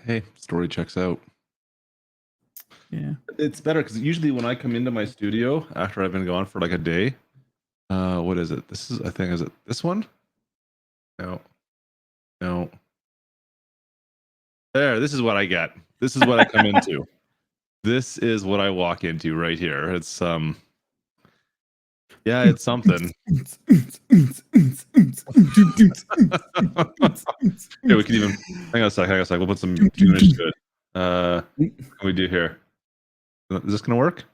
hey, story checks out. Yeah, it's better because usually when I come into my studio after I've been gone for like a day, what is it? I think, is it this one? No. There, this is what I get. This is what I come into. This is what I walk into right here. It's yeah, it's something. Yeah, we can even hang on a sec. We'll put some tunage to it. What can we do here? Is this gonna work?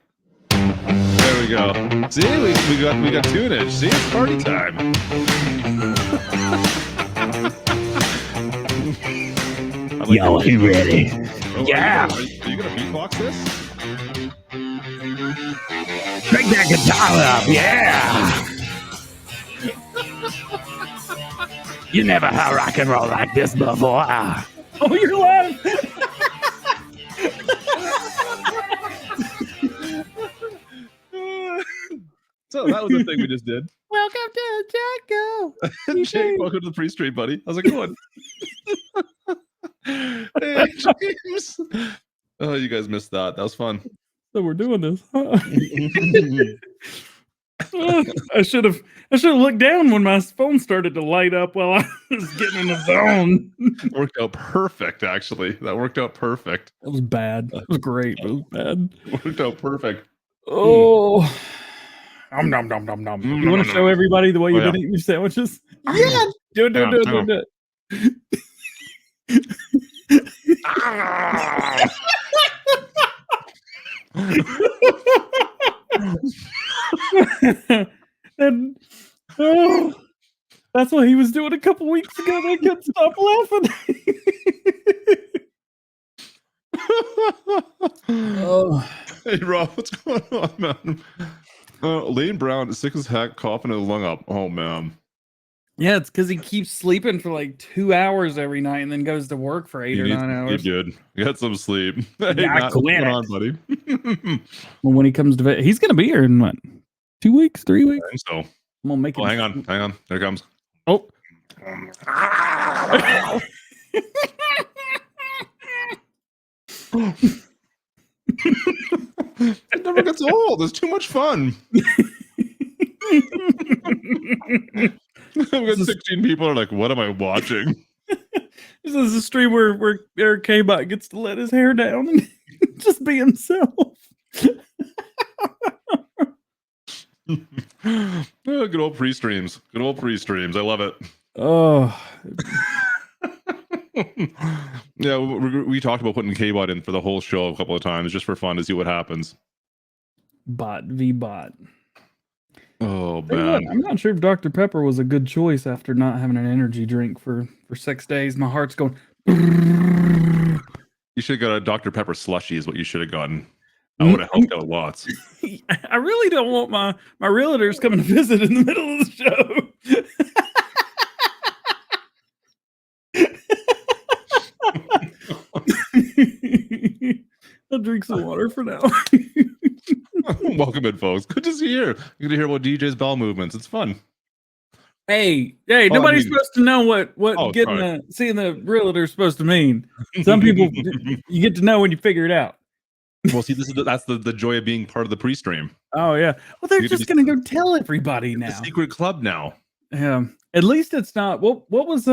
There we go. See, we got tunage. See, it's party time. Yo, are you ready? Oh, Yeah. Are you gonna beatbox this? Crank that guitar up, yeah. You never heard rock and roll like this before. Oh, you're live. So that was the thing we just did. Welcome to Jacko. Jake, welcome to the pre-stream, buddy. How's it going? Hey, James. Oh, you guys missed that. That was fun. So we're doing this. Huh? I should have looked down when my phone started to light up while I was getting in the zone. Worked out perfect, actually. That worked out perfect. It was bad. It was great, but it was bad. Worked out perfect. Oh. Nom, nom, nom, nom. You want to show everybody the way you've been eating your sandwiches? Yeah. Do it. And that's what he was doing a couple weeks ago. I couldn't stop laughing. Oh. Hey, Rob, what's going on, man? Lane Brown is sick as heck, coughing his lung up. Oh, man. Yeah, it's because he keeps sleeping for like 2 hours every night and then goes to work for 8 or 9 hours. You're good. Get some sleep. Hey, Yeah, Matt, what's going on, buddy? Well, when he comes to he's going to be here in what? 2 weeks, 3 weeks? I think so. I'm going to make it. Oh, hang on. There it comes. Oh. It never gets old. It's too much fun. We've got 16 people are like, what am I watching? This is a stream where Eric K-Bot gets to let his hair down and just be himself. Good old pre-streams. I love it. Oh. Yeah, we talked about putting K-Bot in for the whole show a couple of times just for fun to see what happens. Bot v bot. Oh, man. I'm not sure if Dr. Pepper was a good choice after not having an energy drink for 6 days. My heart's going. You should have got a Dr. Pepper slushie is what you should have gotten. I would have helped out lots. I really don't want my realtors coming to visit in the middle of the show. I'll drink some water for now. Welcome in, folks. Good to see you here. You're gonna hear about DJ's bowel movements. It's fun. Hey, nobody's supposed to know what seeing the realtor is supposed to mean. Some people you get to know when you figure it out. Well, see, that's the joy of being part of the pre-stream. Oh yeah. Well, they're just gonna go tell everybody now. It's a secret club now. Yeah. At least it's not. What was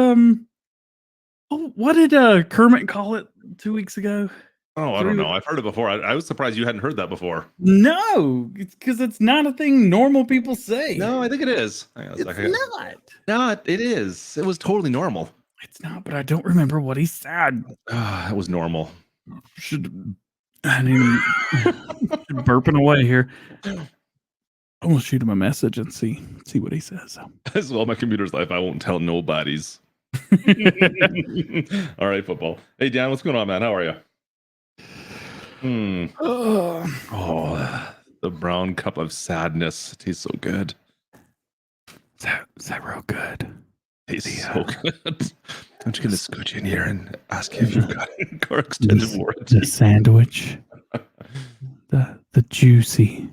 what did Kermit call it 2 weeks ago? Oh, I don't know. I've heard it before. I was surprised you hadn't heard that before. No, it's because it's not a thing normal people say. No, I think it is. It's not. No, it is. It was totally normal. It's not, but I don't remember what he said. It was normal. I need burping away here. I'm gonna shoot him a message and see what he says. As well, my computer's life. I won't tell nobodies. All right, football. Hey, Dan, what's going on, man? How are you? Oh, the brown cup of sadness. It tastes so good. Is that real good? Tastes so good. I'm just gonna scooch in here and ask you if you've got a car extended warranty. The sandwich, the juicy.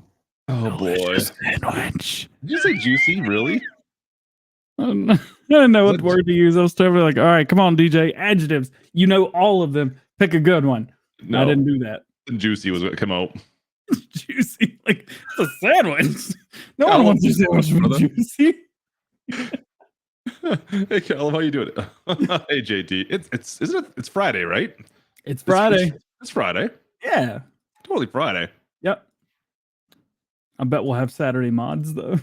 Oh boy, sandwich. Did you say juicy? Really? I don't know what word to use. I was totally like, all right, come on, DJ. Adjectives. You know all of them. Pick a good one. No, I didn't do that. Juicy was what come out. Juicy, like it's a sandwich. No one wants a sandwich from Juicy. Hey, Cal, how you doing? Hey, JT, it's Friday, right? It's Friday. It's Friday. Yeah, Totally Friday. Yep. I bet we'll have Saturday mods though.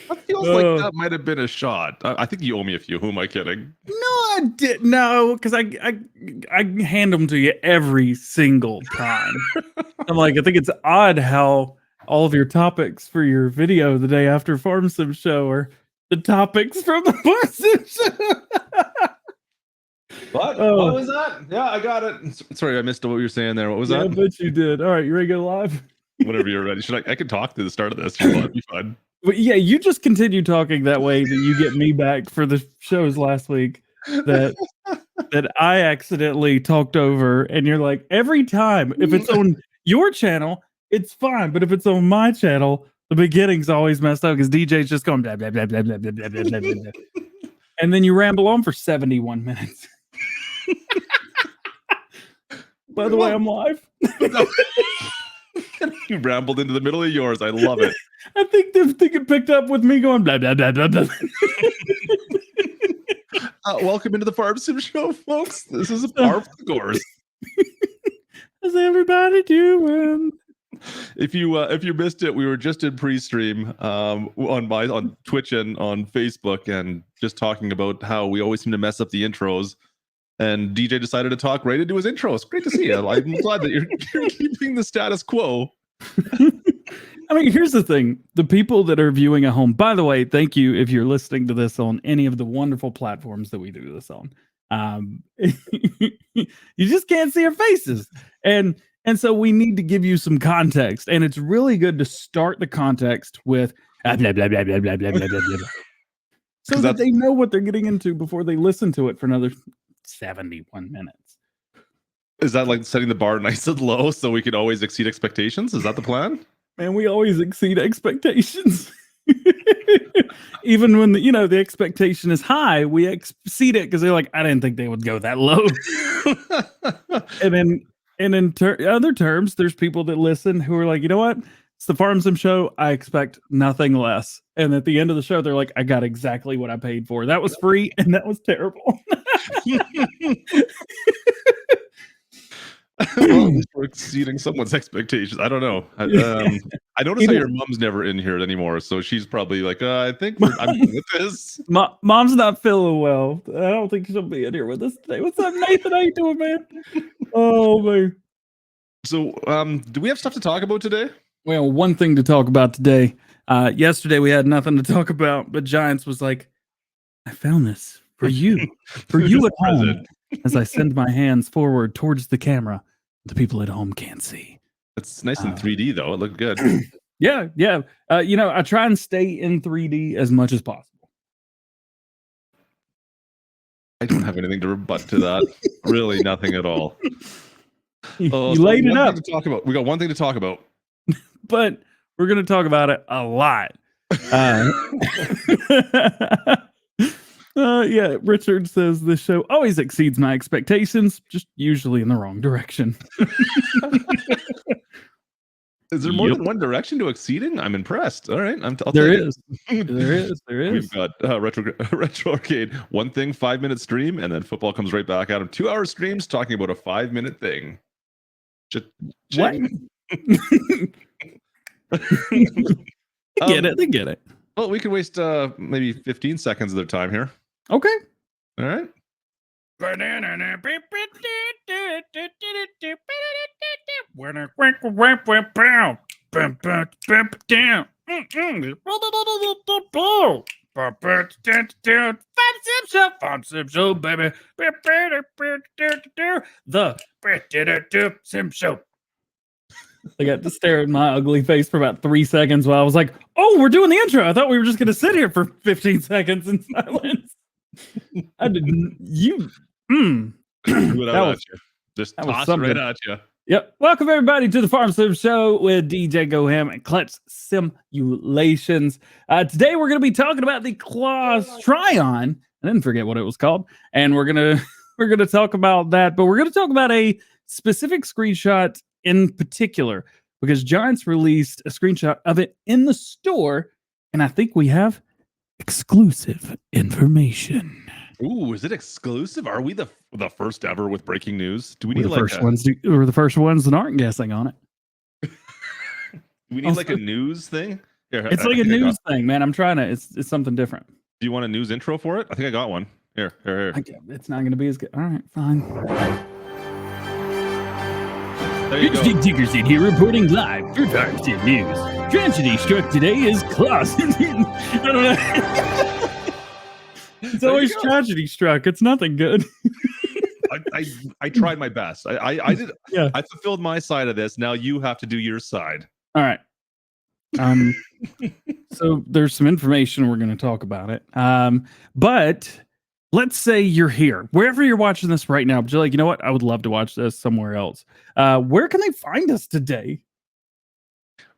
That feels like that might have been a shot. I think you owe me a few. Who am I kidding? No, I didn't. No, because I hand them to you every single time. I'm like, I think it's odd how all of your topics for your video the day after Farm Sim show are the topics from the Farm Sim show. What? What was that? Yeah, I got it. Sorry, I missed what you were saying there. What was that? I bet you did. All right, you ready to go live? Whenever you're ready. I can talk to the start of this. It'd be fun. But yeah, you just continue talking that way that you get me back for the shows last week that I accidentally talked over, and you're like, every time if it's on your channel, it's fine, but if it's on my channel, the beginning's always messed up because DJ's just going blah blah blah blah blah blah blah blah blah blah, and then you ramble on for 71 minutes. By the way, I'm live. You rambled into the middle of yours. I love it. I think they're thinking picked up with me going blah blah blah blah blah. Welcome into the Farm Sim Show, folks. This is a par for the course. How's everybody doing? If you missed it, we were just in pre-stream on Twitch and on Facebook, and just talking about how we always seem to mess up the intros. And DJ decided to talk right into his intros. Great to see you. I'm glad that you're keeping the status quo. I mean, here's the thing. The people that are viewing at home, by the way, thank you if you're listening to this on any of the wonderful platforms that we do this on. You just can't see our faces. And so we need to give you some context. And it's really good to start the context with blah, blah, blah, blah, blah, blah, blah, blah, blah. So that they know what they're getting into before they listen to it for another 71 minutes. Is that like setting the bar nice and low so we can always exceed expectations? Is that the plan? Man, we always exceed expectations. Even when the expectation is high, we exceed it because they're like, I didn't think they would go that low. And in other terms, there's people that listen who are like, you know what? It's the Farm Sim show. I expect nothing less. And at the end of the show, they're like, I got exactly what I paid for. That was free and that was terrible. Well, at least we're exceeding someone's expectations. I don't know. I noticed how your mom's never in here anymore, so she's probably like, I think I'm with this. Mom's not feeling well. I don't think she'll be in here with us today. What's up, Nathan? How you doing, man? Oh man. So, do we have stuff to talk about today? Well, one thing to talk about today. Yesterday we had nothing to talk about, but Giants was like, I found this for you, for you at home. As I send my hands forward towards the camera, the people at home can't see. It's nice in 3D though. It looked good. Yeah. I try and stay in 3D as much as possible. I don't have anything to rebut to that. Really, nothing at all. You laid it up. To talk about. We got one thing to talk about, but we're going to talk about it a lot. Yeah, Richard says this show always exceeds my expectations, just usually in the wrong direction. Is there more than one direction to exceeding? I'm impressed. All right, There is. We've got retro arcade. One thing, 5-minute stream, and then football comes right back at him. 2-hour streams talking about a 5-minute thing. What? They get it. Well, we can waste maybe 15 seconds of their time here. Okay. All right. Farm Sim Show, baby. The Sim Show. I got to stare at my ugly face for about 3 seconds while I was like, oh, we're doing the intro. I thought we were just going to sit here for 15 seconds in silence. I didn't. Just toss it right at you. Yep. Welcome, everybody, to the Farm Sim Show with DJ Go Ham and Klutch Simulations. Today, we're going to be talking about the Claas Try-On. I didn't forget what it was called. And we're going to we're going to talk about that, but we're going to talk about a specific screenshot in particular because Giants released a screenshot of it in the store, and I think we have exclusive information. Ooh, is it exclusive? Are we the first ever with breaking news? Do we We're need the like first ones? We're the first ones that aren't guessing on it. do we need like a news thing? Here, It's like a news thing, man. I'm trying to. It's something different. Do you want a news intro for it? I think I got one. Here. It's not going to be as good. All right, fine. There you go. Dick Dickerson here reporting live for Farmstead News. Tragedy struck today as Claas. I don't know. It's always tragedy struck. It's nothing good. I tried my best. I did. Yeah. I fulfilled my side of this. Now you have to do your side. All right. So there's some information we're going to talk about it. But let's say you're here, wherever you're watching this right now, but you're like, you know what? I would love to watch this somewhere else. Where can they find us today?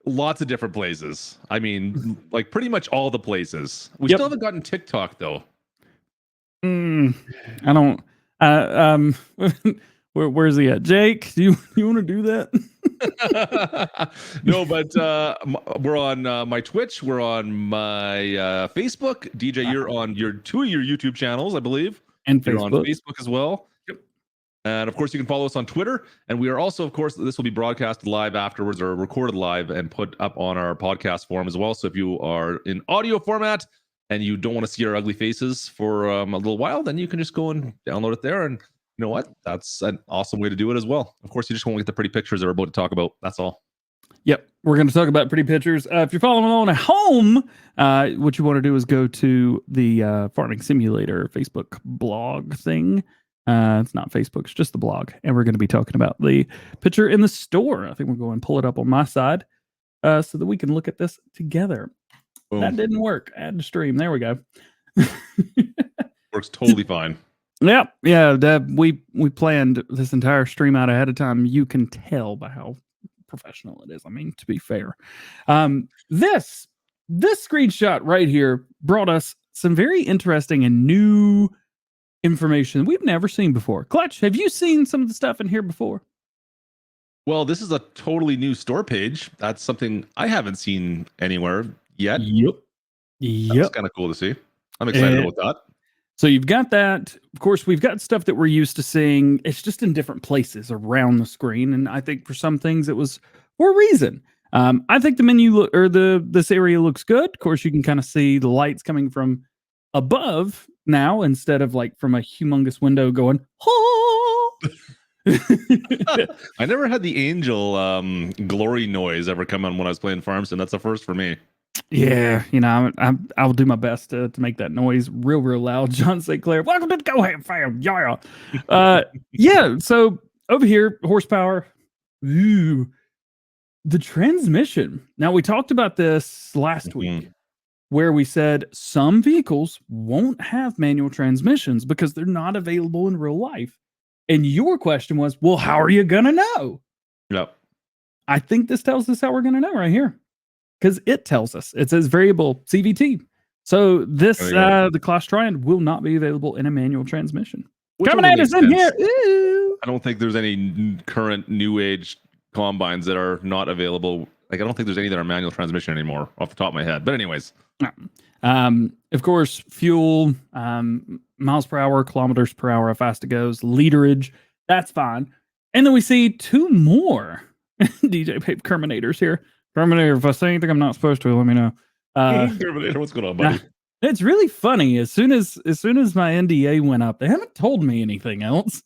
Lots of different places. I mean, like pretty much all the places. We Yep. still haven't gotten TikTok though. I don't. Where's he at? Jake, do you want to do that? No, but we're on my Twitch. We're on my Facebook. DJ, you're on two of your YouTube channels, I believe. And You're on Facebook. Facebook as well. Yep. And of course, you can follow us on Twitter. And we are also, of course, this will be broadcasted live afterwards or recorded live and put up on our podcast forum as well. So if you are in audio format and you don't want to see our ugly faces for a little while, then you can just go and download it there. And you know what? That's an awesome way to do it as well. Of course, you just won't get the pretty pictures that we're about to talk about. That's all. Yep. We're going to talk about pretty pictures. If you're following along at home, what you want to do is go to the Farming Simulator Facebook blog thing. It's not Facebook, it's just the blog. And we're going to be talking about the picture in the store. I think we'll go and pull it up on my side so that we can look at this together. Boom. That didn't work. Add to stream. There we go. Works totally fine. Yep. Yeah. We planned this entire stream out ahead of time. You can tell by how professional it is. I mean, to be fair, this screenshot right here brought us some very interesting and new information we've never seen before. Klutch, have you seen some of the stuff in here before? Well, this is a totally new store page. That's something I haven't seen anywhere yet. Yep. That's kind of cool to see. I'm excited about that. So you've got that. Of course, we've got stuff that we're used to seeing. It's just in different places around the screen. And I think for some things it was for a reason. I think the menu this area looks good. Of course, you can kind of see the lights coming from above now instead of like from a humongous window going, oh. I never had the angel glory noise ever come on when I was playing Farmstead. That's a first for me. Yeah, you know, I'll do my best to make that noise real loud. John St. Clair, welcome to the Go Ahead Fam. Yeah. So over here, horsepower. Ooh, the transmission. Now we talked about this last week, where we said some vehicles won't have manual transmissions because they're not available in real life. And your question was, well, how are you gonna know? Yep. I think this tells us how we're gonna know right here. Because it tells us. It says variable CVT. So this, the Claas Triad will not be available in a manual transmission. Combinators in here. Ooh. I don't think there's any current new age combines that are not available. Like, I don't think there's any that are manual transmission anymore off the top of my head. But anyways. Of course, fuel, miles per hour, kilometers per hour, how fast it goes, literage. That's fine. And then we see two more DJ Pape Terminators here. Terminator, if I say anything I'm not supposed to, let me know. Terminator, what's going on, buddy? It's really funny. As soon as my NDA went up, they haven't told me anything else.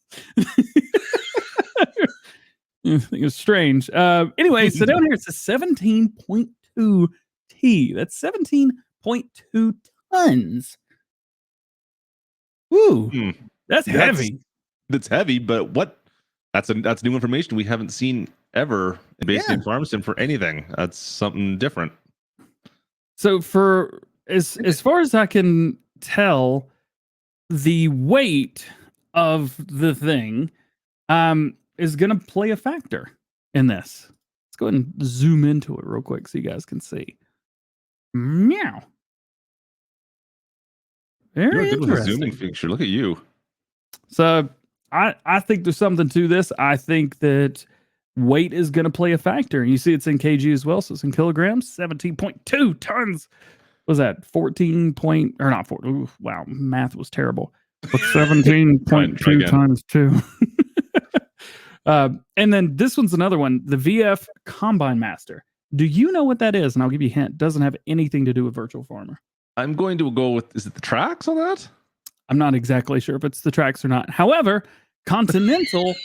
It was strange. Anyway, so down here it's a 17.2 T. That's 17.2 tons. Ooh, that's heavy. That's heavy, but what? That's new information we haven't seen ever basically in Farmstead for anything. That's something different. So for as far as I can tell, the weight of the thing is going to play a factor in this. Let's go ahead and zoom into it real quick so you guys can see. Meow. Very You're good with a interesting. zooming feature. Look at you. So I think there's something to this. I think that weight is going to play a factor. And you see it's in kg as well. So it's in kilograms, 17.2 tons. Was that 14 point or not 4? Ooh, wow, math was terrible. But 17.2 times 2. And then this one's another one, the VF Combine Master. Do you know what that is? And I'll give you a hint. Doesn't have anything to do with Virtual Farmer. I'm going to go with, is it the tracks on that? I'm not exactly sure if it's the tracks or not. However, Continental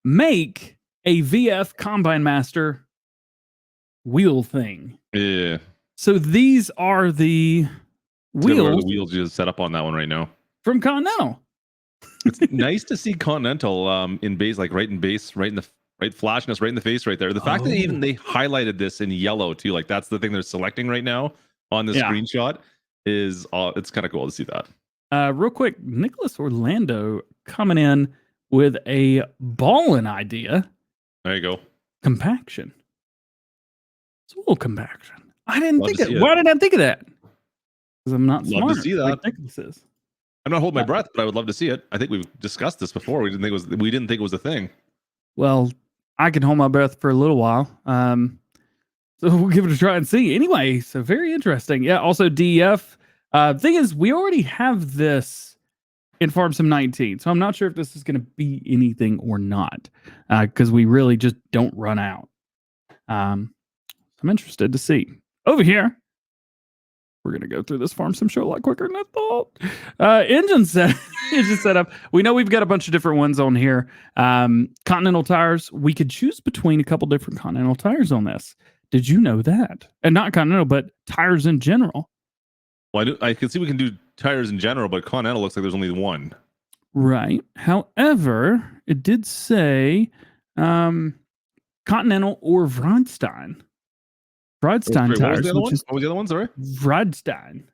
make a VF Combine Master wheel thing. Yeah. So these are the wheels. The wheels you just set up on that one right now. From Continental. It's nice to see Continental in base, like right in the flashness right in the face right there. The fact that even they highlighted this in yellow too, like that's the thing they're selecting right now on the screenshot is it's kind of cool to see that. Real quick, Nicholas Orlando coming in with a ballin' idea. There you go. Compaction. Spool compaction. I didn't Love think to of see it. it. Why did I think of that? Because I'm not Love smart. to see that. Like Nicholas is. I'm not holding my breath, but I would love to see it. I think we've discussed this before. We didn't think it was a thing. Well, I can hold my breath for a little while. So we'll give it a try and see. Anyway, so very interesting. Yeah, also DEF. Thing is, we already have this in Farm Sim 19, so I'm not sure if this is going to be anything or not, because we really just don't run out. I'm interested to see. Over here, we're going to go through this Farm Sim show a lot quicker than I thought. Engine setup. We know we've got a bunch of different ones on here. Continental tires. We could choose between a couple different Continental tires on this. Did you know that? And not Continental, but tires in general. Well, I can see we can do tires in general, but Continental looks like there's only one. Right. However, it did say Continental or Vrodstein. Vrodstein tires. What was the other one? Sorry? Vrodstein.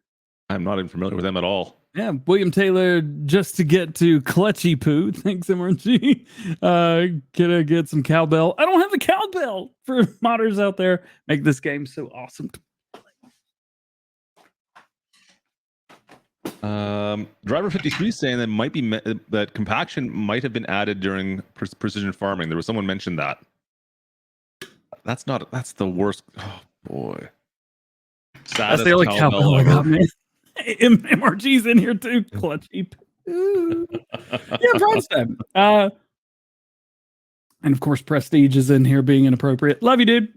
I'm not even familiar with them at all. Yeah, William Taylor, just to get to Clutchy Poo. Thanks, MRG. Gonna get some cowbell. I don't have the cowbell for modders out there. Make this game so awesome. Driver 53 saying that might be that compaction might have been added during precision farming. There was someone mentioned that. That's the worst. Oh boy. That's the only cowbell I got, man. MRG's in here too. Clutchy. Yeah, Bronstein. And of course, Prestige is in here being inappropriate. Love you, dude.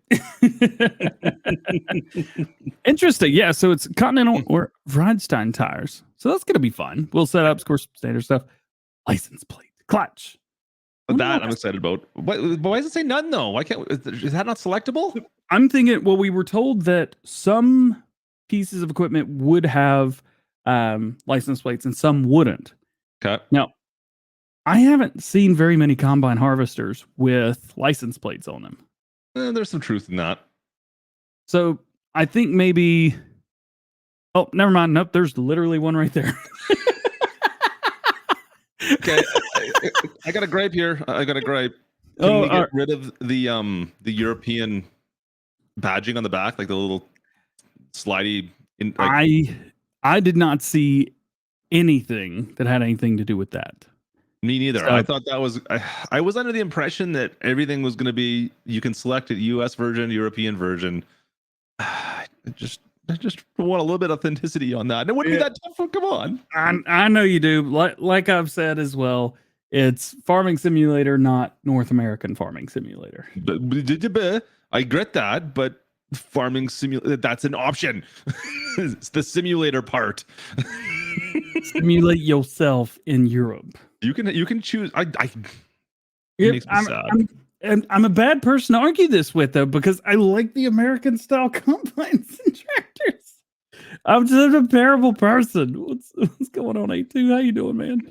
Interesting. Yeah, so it's Continental or Vrodstein tires. So that's going to be fun. We'll set up, of course, standard stuff. License plate. Clutch. That I'm excited about. Why does it say none, though? Why can't? Is that not selectable? I'm thinking, well, we were told that some pieces of equipment would have license plates and some wouldn't. Okay. Now, I haven't seen very many combine harvesters with license plates on them. There's some truth in that. So I think maybe. Oh, never mind. Nope, there's literally one right there. Okay, I got a gripe here. I got a gripe. Can we get rid of the European badging on the back, like the little slidey? I did not see anything that had anything to do with that. Me neither. So, I thought that was. I was under the impression that everything was going to be. You can select a U.S. version, European version. I just want a little bit of authenticity on that. It wouldn't be that tough. Come on. I know you do. Like I've said as well, it's Farming Simulator, not North American Farming Simulator. I get that, but Farming Simulator, that's an option. It's the simulator part. Simulate yourself in Europe. You can choose. Yep, I'm a bad person to argue this with, though, because I like the American style combines and tractors. I'm just a terrible person. What's going on, A2? How you doing, man?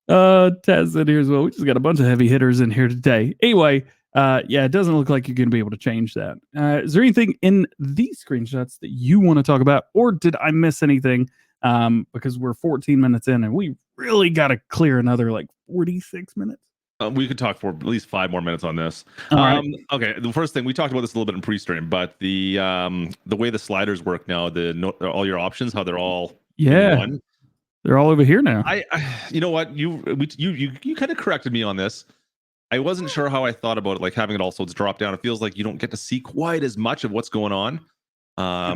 Taz in here as well. We just got a bunch of heavy hitters in here today. Anyway, yeah, it doesn't look like you're going to be able to change that. Is there anything in these screenshots that you want to talk about, or did I miss anything? Because we're 14 minutes in and we really got to clear another like 46 minutes. We could talk for at least 5 more minutes on this. Right. Okay, the first thing, we talked about this a little bit in pre-stream, but the way the sliders work now, all your options, how they're all in one, They're all over here now. You know what? You kind of corrected me on this. I wasn't sure how I thought about it, like having it also it's drop down. It feels like you don't get to see quite as much of what's going on,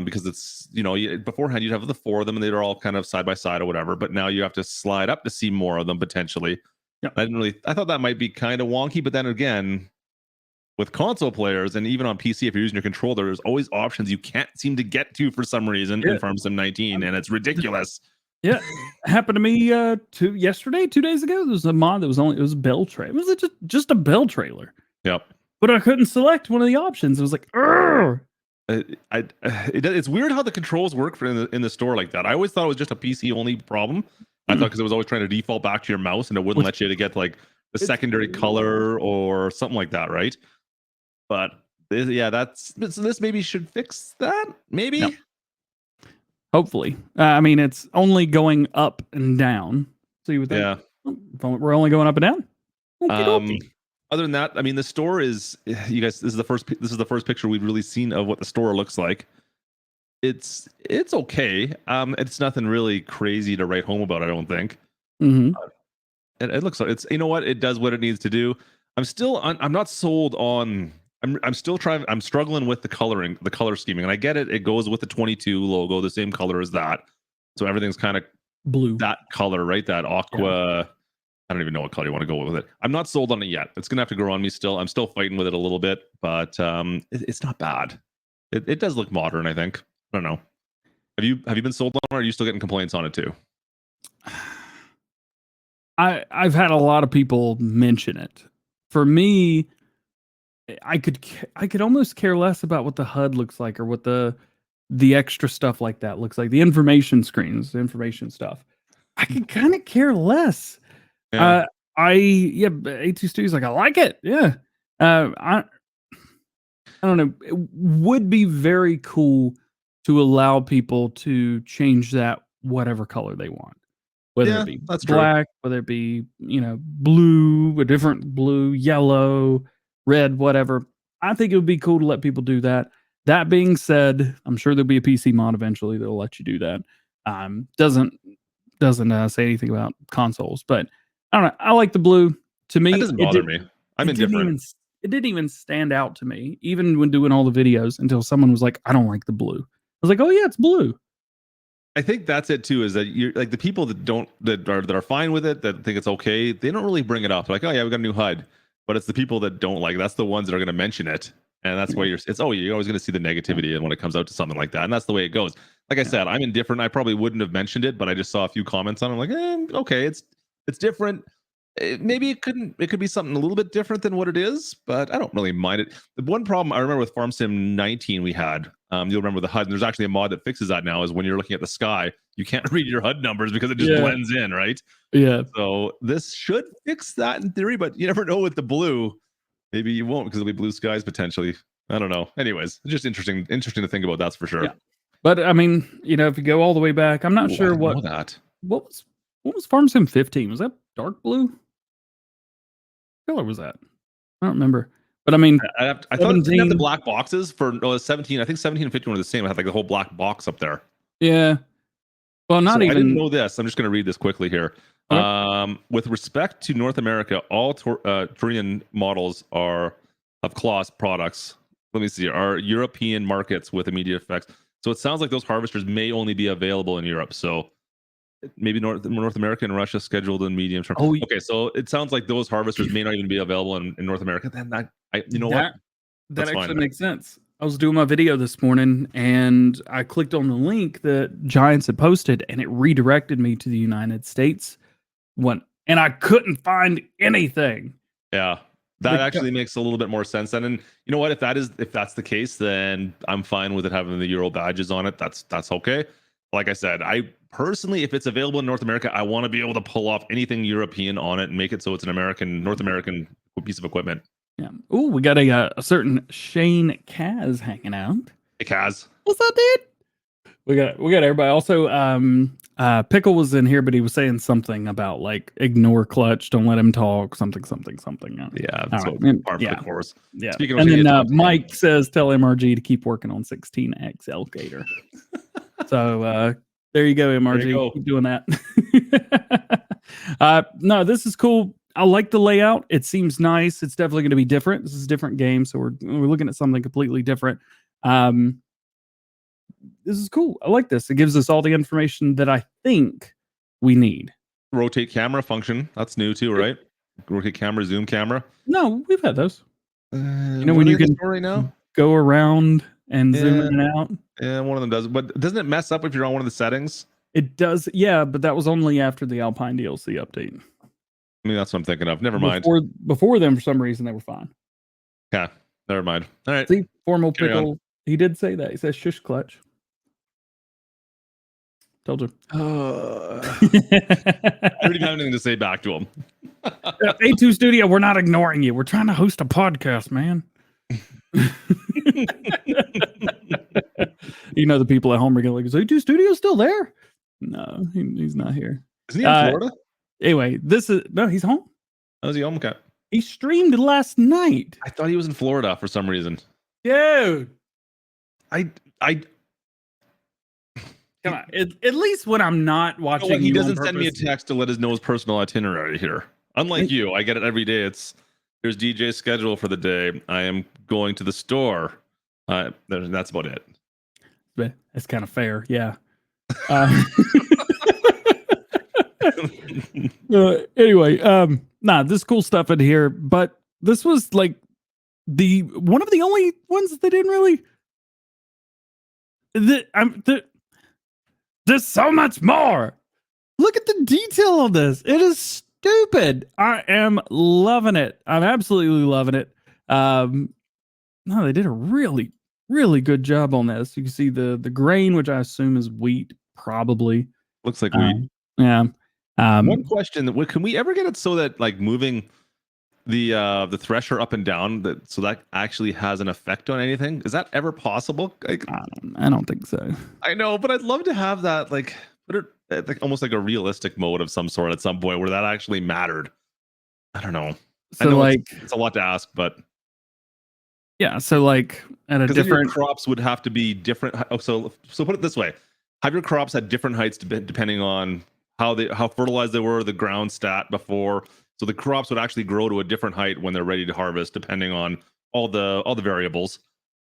because it's beforehand you'd have the 4 of them and they're all kind of side by side or whatever. But now you have to slide up to see more of them potentially. Yep. I thought that might be kind of wonky, but then again, with console players and even on PC, if you're using your controller, there's always options you can't seem to get to for some reason in Farm Sim 19, and it's ridiculous. Yeah, happened to me 2 days ago. There was a mod that was it was a bell trailer. It was just a bell trailer. Yep. But I couldn't select one of the options. It was like, it's weird how the controls work in the store like that. I always thought it was just a PC only problem. I thought because it was always trying to default back to your mouse and it wouldn't let you to get like the secondary color or something like that, right? But this maybe should fix that. Maybe. Yep. Hopefully. I mean, it's only going up and down. So you would think, we're only going up and down. Other than that, I mean, the store is, you guys, this is the first picture we've really seen of what the store looks like. It's okay. It's nothing really crazy to write home about, I don't think. Mm-hmm. It looks like you know what, it does what it needs to do. I'm not sold on. I'm still trying. I'm struggling with the color scheming, and I get it. It goes with the 22 logo, the same color as that, so everything's kind of blue. That color, right? That aqua. Yeah. I don't even know what color you want to go with it. I'm not sold on it yet. It's gonna have to grow on me still. I'm still fighting with it a little bit, but it's not bad. It does look modern, I think. I don't know. Have you been sold on it, or are you still getting complaints on it too? I've had a lot of people mention it. For me, I could almost care less about what the HUD looks like or what the extra stuff like that looks like. The information screens, the information stuff. I could kind of care less. Yeah. A2 Studio's like, I like it. Yeah. I don't know. It would be very cool to allow people to change that whatever color they want. Whether it be black, whether it be, blue, a different blue, yellow, red, whatever. I think it would be cool to let people do that. That being said, I'm sure there'll be a PC mod eventually that'll let you do that. Doesn't say anything about consoles, but I don't know. I like the blue. To me, that doesn't bother me. I'm indifferent. It didn't even stand out to me, even when doing all the videos, until someone was like, "I don't like the blue." I was like, "Oh yeah, it's blue." I think that's it too. Is that you're like the people that are fine with it, that think it's okay. They don't really bring it up. They're like, oh yeah, we got a new HUD, but it's the people that don't like. That's the ones that are going to mention it, and that's why you're always going to see the negativity when it comes out to something like that, and that's the way it goes. Like I said, I'm indifferent. I probably wouldn't have mentioned it, but I just saw a few comments on it. I'm like, okay, it's different. Maybe it could be something a little bit different than what it is, but I don't really mind it. The one problem I remember with Farm Sim 19 we had, you'll remember the HUD, and there's actually a mod that fixes that now, is when you're looking at the sky, you can't read your HUD numbers because it just blends in, right? Yeah. So this should fix that in theory, but you never know with the blue. Maybe you won't, because it'll be blue skies potentially. I don't know. Anyways, it's just interesting to think about, that's for sure. Yeah. But I mean, if you go all the way back, I'm not sure what was Farm Sim 15? Was that dark blue? What color was that? I don't remember. But I mean, I thought it didn't have the black boxes for 17. I think 17 and 15 were the same. It had like the whole black box up there. Yeah. Well, I didn't know this. I'm just going to read this quickly here. Okay. With respect to North America, all Korean models of Claas products, let me see, are European markets with immediate effects. So it sounds like those harvesters may only be available in Europe. So maybe North America and Russia scheduled in medium term. Oh, okay. So it sounds like those harvesters may not even be available in North America. Then what? That actually makes sense. I was doing my video this morning and I clicked on the link that Giants had posted and it redirected me to the United States one, and I couldn't find anything. Yeah. That actually makes a little bit more sense then. And you know what? If that's the case, then I'm fine with it having the Euro badges on it. That's okay. Like I said, I personally, if it's available in North America, I want to be able to pull off anything European on it and make it so it's an North American piece of equipment. Yeah. Oh, we got a certain Shane Kaz hanging out. Hey, Kaz. What's up, dude? We got everybody. Also, Pickle was in here, but he was saying something about like ignore Klutch, don't let him talk, something. Yeah, that's right. Par for the course. Yeah. Speaking of, and then Mike says, tell MRG to keep working on 16X Gator. So There you go, MRG. There you go. Keep doing that. No, this is cool. I like the layout. It seems nice. It's definitely going to be different. This is a different game, so we're looking at something completely different. This is cool. I like this. It gives us all the information that I think we need. Rotate camera function. That's new too, right? Rotate camera, zoom camera. No, we've had those. You know, when you can right now go around and zoom in and out. Yeah, one of them does. But doesn't it mess up if you're on one of the settings? It does. Yeah, but that was only after the Alpine DLC update. I mean, that's what I'm thinking of. Never mind. Before then, for some reason, they were fine. Yeah, never mind. All right. See, formal Carry on. pickle. He did say that. He says, "Shush, Klutch." Told you. I already have anything to say back to him. A2 Studio, we're not ignoring you. We're trying to host a podcast, man. You know, the people at home are going to like, is A2 Studio still there? No, he's not here. Isn't he in Florida? Anyway, he's home. Oh, is he home? Okay. He streamed last night. I thought he was in Florida for some reason. Dude. I Come on. At least when I'm not watching, you know, he you doesn't on send me a purpose. text to let us know his personal itinerary here. Unlike you, I get it every day. Here's DJ's schedule for the day. I am going to the store. That's about it. But it's kind of fair, yeah. Anyway, this cool stuff in here, but this was like one of the only ones that they didn't really. There's so much more. Look at the detail of this. It is stupid. I am loving it. I'm absolutely loving it. No, they did a really, really good job on this. You can see the grain, which I assume is wheat, probably. Looks like wheat. Yeah. One question: can we ever get it so that like moving the thresher up and down, so that actually has an effect on anything? Is that ever possible? Like, I don't think so. I know, but I'd love to have that, like, like almost like a realistic mode of some sort at some point where that actually mattered. I don't know. So I know like, it's a lot to ask, but yeah. So like at a different crops would have to be different. So put it this way: have your crops at different heights depending on how fertilized they were, the ground stat before. So the crops would actually grow to a different height when they're ready to harvest, depending on all the variables.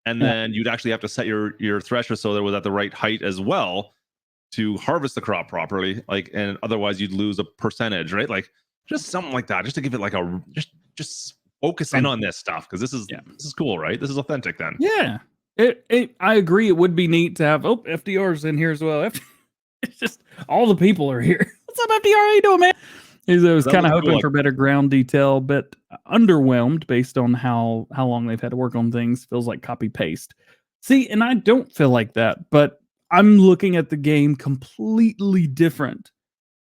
And then you'd actually have to set your thresher so that it was at the right height as well to harvest the crop properly. Like, and otherwise you'd lose a percentage, right? Like just something like that, just to give it like a just focus in on this stuff, because this is cool, right? This is authentic then. Yeah. I agree. It would be neat to have FDR's in here as well. It's just all the people are here. What's up, FDR? How you doing, man? I was kind of hoping for better ground detail, but underwhelmed based on how long they've had to work on things. Feels like copy paste. See, and I don't feel like that, but I'm looking at the game completely different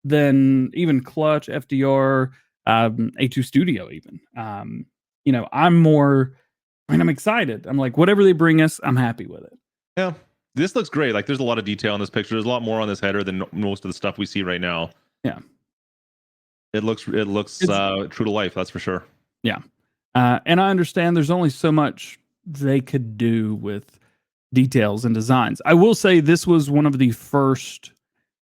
than even Klutch, FDR, A2 Studio even. I'm excited. I'm like, whatever they bring us, I'm happy with it. Yeah. This looks great. Like, there's a lot of detail in this picture. There's a lot more on this header than most of the stuff we see right now. Yeah. It looks true to life, that's for sure. Yeah. And I understand there's only so much they could do with details and designs. I will say this was one of the first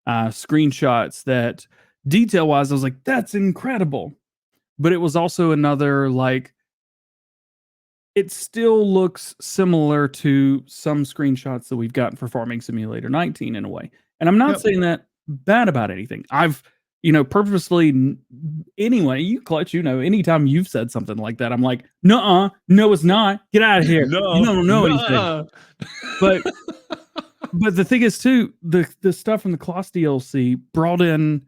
screenshots that detail-wise, I was like, that's incredible. But it was also another, like, it still looks similar to some screenshots that we've gotten for Farming Simulator 19 in a way. And I'm not saying that bad about anything. I've purposely, anyway, you Klutch, anytime you've said something like that, I'm like, no, it's not. Get out of here. No, you don't know anything. But the thing is too, the stuff from the Claas DLC brought in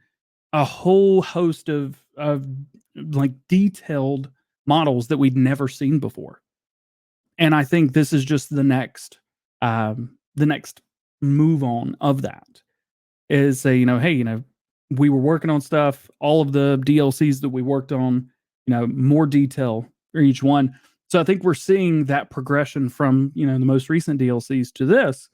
a whole host of like detailed models that we'd never seen before. And I think this is just the next move on of that is say, hey, we were working on stuff, all of the DLCs that we worked on, more detail for each one. So I think we're seeing that progression from, the most recent DLCs to this.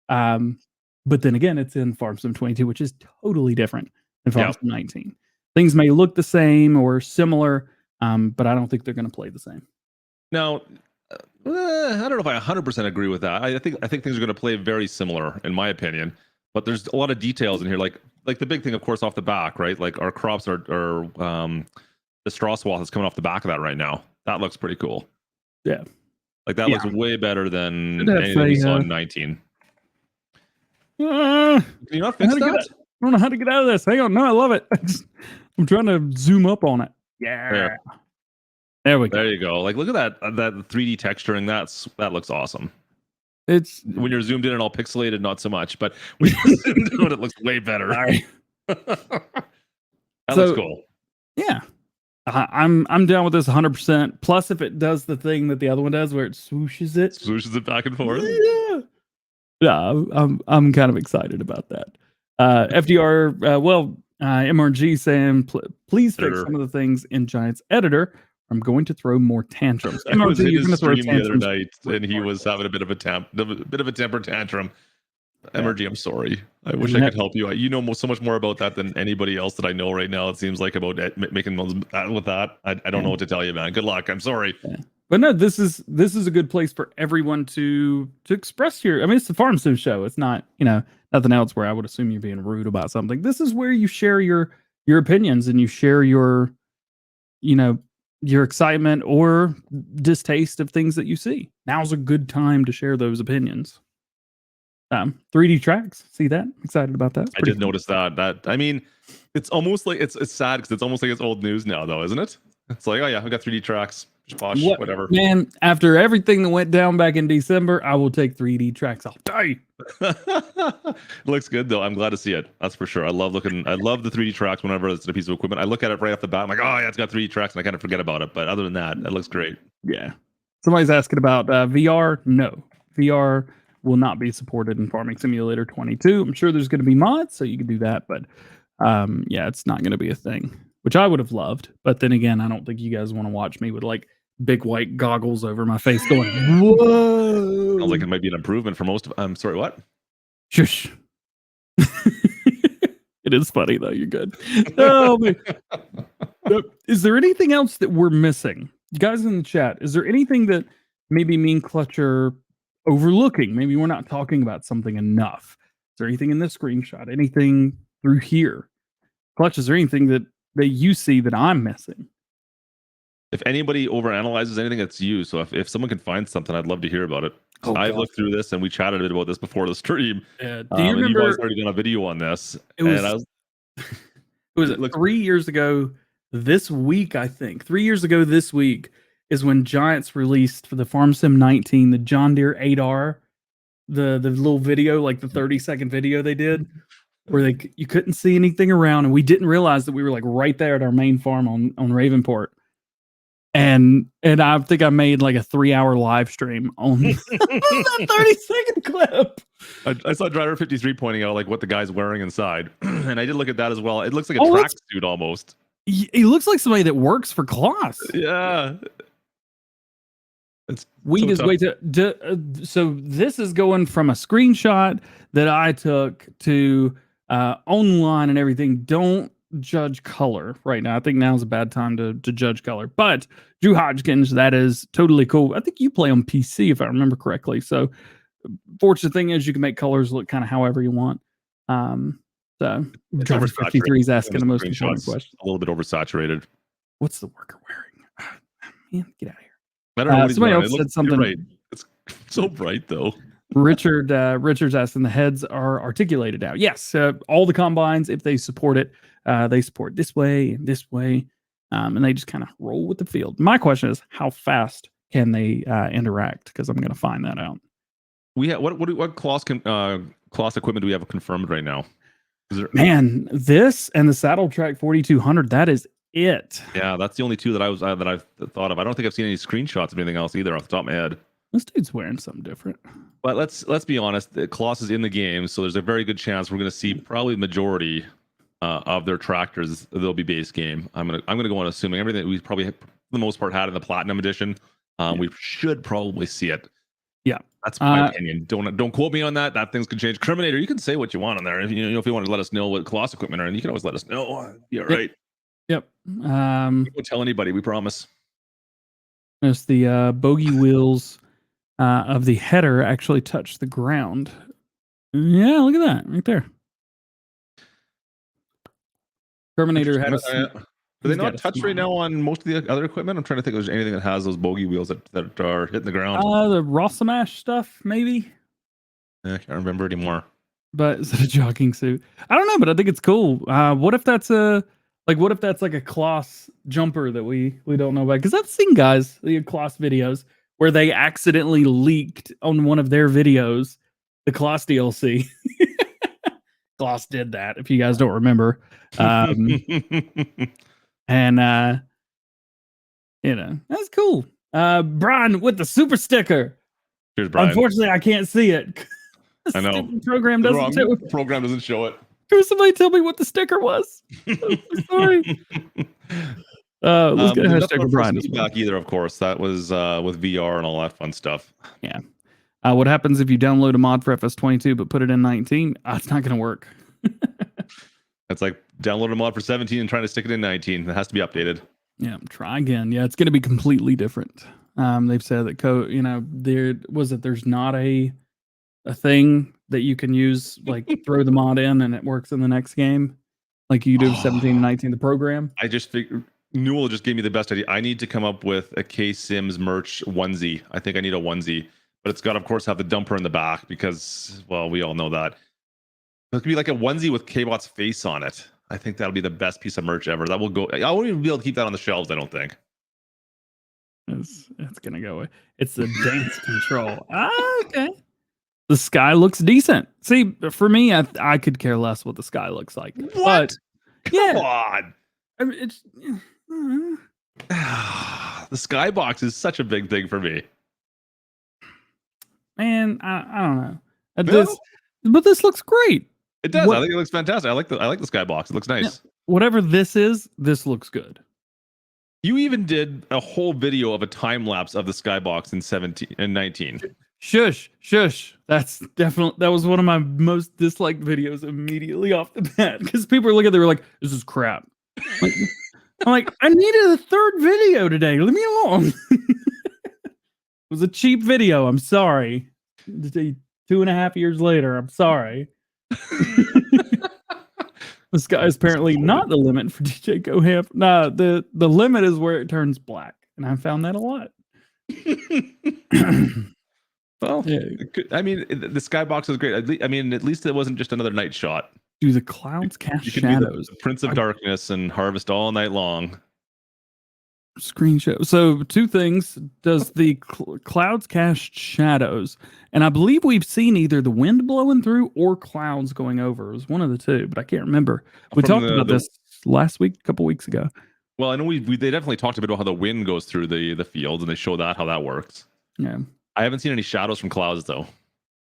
But then again, it's in Farm Sim 22, which is totally different than Farm Sim 19. Things may look the same or similar, but I don't think they're going to play the same. Now, I don't know if I 100% agree with that. I think things are going to play very similar, in my opinion. but there's a lot of details in here. Like the big thing, of course, off the back, right? Like our crops are the straw swath is coming off the back of that right now. That looks pretty cool. Yeah. Like that looks way better than Should have anything we saw a, in 19. Can you not fix that? I don't know how to get out of this. Hang on. No, I love it. I'm trying to zoom up on it. Yeah. There we go. There you go. Like, look at that 3D texturing. That looks awesome. It's when you're zoomed in and all pixelated, not so much. But when you're zoomed out, it looks way better. That looks cool. Yeah. I'm down with this 100%. Plus, if it does the thing that the other one does, where it swooshes it back and forth. Yeah, I'm kind of excited about that. FDR, MRG saying, please fix some of the things in Giants Editor. I'm going to throw more tantrums. MRG, you're going to throw tantrums the other night, and he was having a bit of a temper tantrum. MRG, I'm sorry. I wish I could help you. You know so much more about that than anybody else that I know right now. It seems like about making those with that. I don't know what to tell you, man. Good luck. I'm sorry. Yeah. But no, this is a good place for everyone to express your. I mean, it's the Farm Sim show. It's not nothing else where I would assume you're being rude about something. This is where you share your opinions and you share your excitement or distaste of things that you see. Now's a good time to share those opinions. 3D tracks. See that? Excited about that. I did notice that. I mean, it's almost like it's sad because it's almost like it's old news now, though, isn't it? It's like, oh yeah, we got 3D tracks. Posh, whatever. Man, after everything that went down back in December, I will take 3D tracks all day. It looks good though. I'm glad to see it. That's for sure. I love the 3D tracks whenever it's a piece of equipment. I look at it right off the bat. I'm like, oh yeah, it's got 3D tracks, and I kind of forget about it. But other than that, it looks great. Yeah. Somebody's asking about VR. No, VR will not be supported in Farming Simulator 22. I'm sure there's going to be mods, so you can do that. But yeah, it's not going to be a thing, which I would have loved. But then again, I don't think you guys want to watch me with like big white goggles over my face going, whoa. Sounds like it might be an improvement for most of I'm sorry, what? Shush. It is funny though. You're good. Oh, man. Is there anything else that we're missing? You guys in the chat, is there anything that maybe me and Klutch are overlooking? Maybe we're not talking about something enough. Is there anything in this screenshot? Anything through here? Klutch, is there anything that you see that I'm missing? If anybody overanalyzes anything, it's you. So if someone can find something, I'd love to hear about it. I've looked through this and we chatted a bit about this before the stream. Do you remember? You guys already done a video on this. It was 3 years ago this week, I think. 3 years ago this week is when Giants released for the Farm Sim 19 the John Deere 8R, the little video, like the 30-second video they did, where you couldn't see anything around, and we didn't realize that we were like right there at our main farm on Ravenport. And I think I made like a 3-hour live stream on that 30-second clip. I saw Driver 53 pointing out like what the guy's wearing inside, and I did look at that as well. It looks like a tracksuit almost. He looks like somebody that works for Claas. Yeah. We just wait so this is going from a screenshot that I took to online and everything. Don't judge color right now. I think now's a bad time to judge color. But Drew Hodgkins, that is totally cool. I think you play on PC if I remember correctly. So fortunate thing is you can make colors look kind of however you want. So Driver 53 is asking the most important question. A little bit oversaturated. What's the worker wearing? Man, get out of here. I don't know. Somebody else said something. Right. It's so bright though. Richard's asking the heads are articulated now. Yes, all the combines, if they support it, they support this way and this way, and they just kind of roll with the field. My question is, how fast can they interact? Because I'm going to find that out. We have what Claas equipment do we have confirmed right now? Man, this and the Saddle Track 4200. That is it. Yeah, that's the only two that I've thought of. I don't think I've seen any screenshots of anything else either off the top of my head. This dude's wearing something different. But let's be honest. Claas is in the game, so there's a very good chance we're going to see probably the majority of their tractors. They'll be base game. I'm gonna go on assuming everything that we probably for the most part had in the Platinum Edition. We should probably see it. Yeah, that's my opinion. Don't quote me on that. That things can change. Criminator, you can say what you want on there. If you want to let us know what Claas equipment are, and you can always let us know. Yeah, right. Yep. Don't tell anybody. We promise. There's the bogey wheels of the header actually touch the ground. Yeah, look at that right there. Terminator had a. Do they not touch right now on most of the other equipment? I'm trying to think if there's anything that has those bogey wheels that are hitting the ground. The Rossamash stuff, maybe. I can't remember anymore. But is it a jogging suit? I don't know, but I think it's cool. What if that's like a Claas jumper that we don't know about? Because I've seen guys, the Claas videos, where they accidentally leaked on one of their videos the Claas DLC. Claas did that, if you guys don't remember. And that's cool. Brian with the super sticker. Cheers, Brian. Unfortunately, I can't see it. I know. Program doesn't program doesn't show it. Can somebody tell me what the sticker was? Sorry. Let's get a hashtag Brian. Feedback either, of course. That was with VR and all that fun stuff. Yeah. What happens if you download a mod for FS22 but put it in 19? It's not going to work. It's like download a mod for 17 and trying to stick it in 19. It has to be updated. Yeah, try again. Yeah, it's going to be completely different. They've said that there's not a thing that you can use, like throw the mod in and it works in the next game, like you do with 17 and 19, the program. I just figured Newell just gave me the best idea. I need to come up with a K-Sims merch onesie. I think I need a onesie, but it's got, of course, have the dumper in the back because, well, we all know that. It could be like a onesie with K-Bot's face on it. I think that'll be the best piece of merch ever. That will go. I won't even be able to keep that on the shelves, I don't think. It's gonna go away. It's the dance control. Okay. The sky looks decent. See, for me, I could care less what the sky looks like. What? But, Come on. I mean, it's the skybox is such a big thing for me. Man, I don't know. But this looks great. It does. I think it looks fantastic. I like the skybox. It looks nice. Yeah, whatever this is, this looks good. You even did a whole video of a time lapse of the skybox in 17 and 19. Shush. That was one of my most disliked videos immediately off the bat because people were looking at it, they were like, this is crap. I'm like, I needed a third video today. Leave me alone. It was a cheap video. I'm sorry. 2.5 years later, I'm sorry. The sky is apparently not the limit for DJ GoHam. Nah, the limit is where it turns black, and I found that a lot. Well, yeah. I mean, the skybox is great. I mean, at least it wasn't just another night shot. Do the clouds cast shadows? The Prince of Darkness and harvest all night long. Screenshot. So 2 things. Does the clouds cast shadows? And I believe we've seen either the wind blowing through or clouds going over. It was one of the two, but I can't remember. We talked about this last week, a couple weeks ago. Well, I know they definitely talked a bit about how the wind goes through the fields, and they show how that works. Yeah. I haven't seen any shadows from clouds though.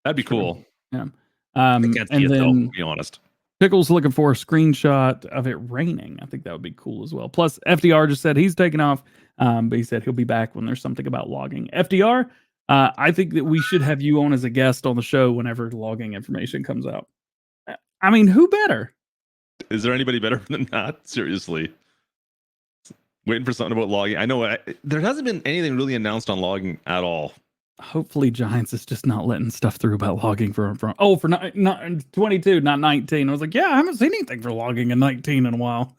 That'd be cool. Yeah. I can't see it though, to be honest. Pickle's looking for a screenshot of it raining. I think that would be cool as well. Plus, FDR just said he's taking off, but he said he'll be back when there's something about logging. FDR, I think that we should have you on as a guest on the show whenever logging information comes out. I mean, who better? Is there anybody better than that? Seriously. Waiting for something about logging. I know there hasn't been anything really announced on logging at all. Hopefully Giants is just not letting stuff through about logging for not 22, not 19. I was like, yeah, I haven't seen anything for logging in 19 in a while.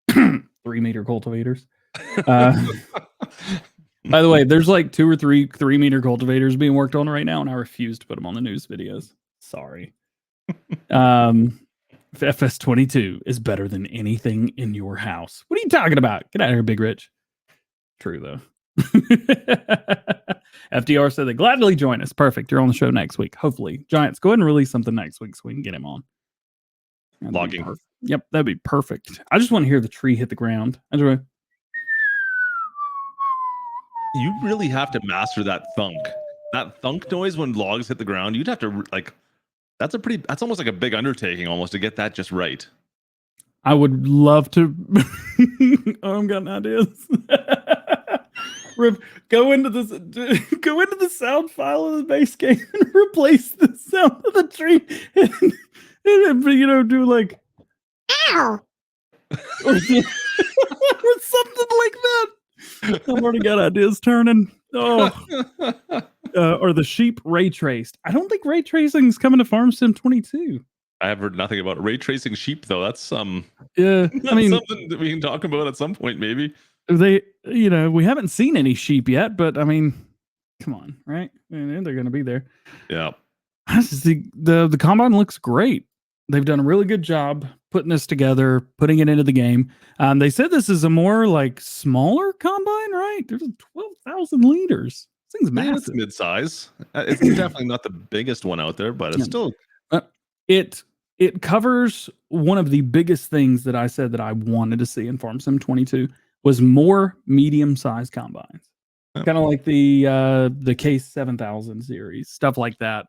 3-meter cultivators. By the way, there's like 2 or 3 3-meter cultivators being worked on right now, and I refuse to put them on the news videos. Sorry. FS22 is better than anything in your house. What are you talking about? Get out of here, Big Rich. True, though. FDR said they gladly join us. Perfect. You're on the show next week. Hopefully. Giants, go ahead and release something next week so we can get him on. Logging. Yep, that'd be perfect. I just want to hear the tree hit the ground. You really have to master that thunk. That thunk noise when logs hit the ground. You'd have to that's almost like a big undertaking almost to get that just right. I would love to. I'm getting ideas. Go into the sound file of the base game and replace the sound of the tree and do like ow or something like that. I've already got ideas turning. Oh, or the sheep ray traced. I don't think ray tracing is coming to Farm Sim 22. I have heard nothing about ray tracing sheep though. That's Yeah, I mean, something that we can talk about at some point, maybe. we haven't seen any sheep yet, but I mean, come on, right? And they're going to be there. Yeah. I just think the combine looks great. They've done a really good job putting this together, putting it into the game. They said this is a more like smaller combine, right? There's 12,000 liters. This thing's massive. It's mid-size. It's definitely not the biggest one out there, but it's still. It covers one of the biggest things that I said that I wanted to see in Farm Sim 22 was more medium-sized combines, kind of like the Case 7000 series, stuff like that.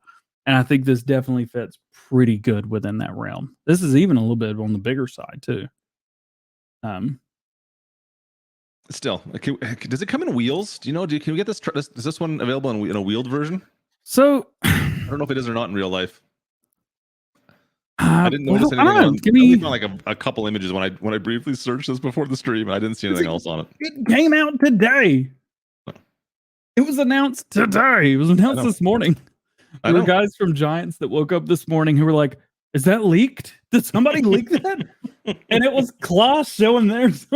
And I think this definitely fits pretty good within that realm. This is even a little bit on the bigger side too. Still, does it come in wheels? Do you know? Can we get this? Is this one available in a wheeled version? So I don't know if it is or not in real life. I didn't notice anything. I don't know. I found like a couple images when I briefly searched this before the stream, and I didn't see anything else on it. It came out today. It was announced today. It was announced this morning. There were guys from Giants that woke up this morning who were like, "Is that leaked? Did somebody leak that?" And it was Claas showing theirs.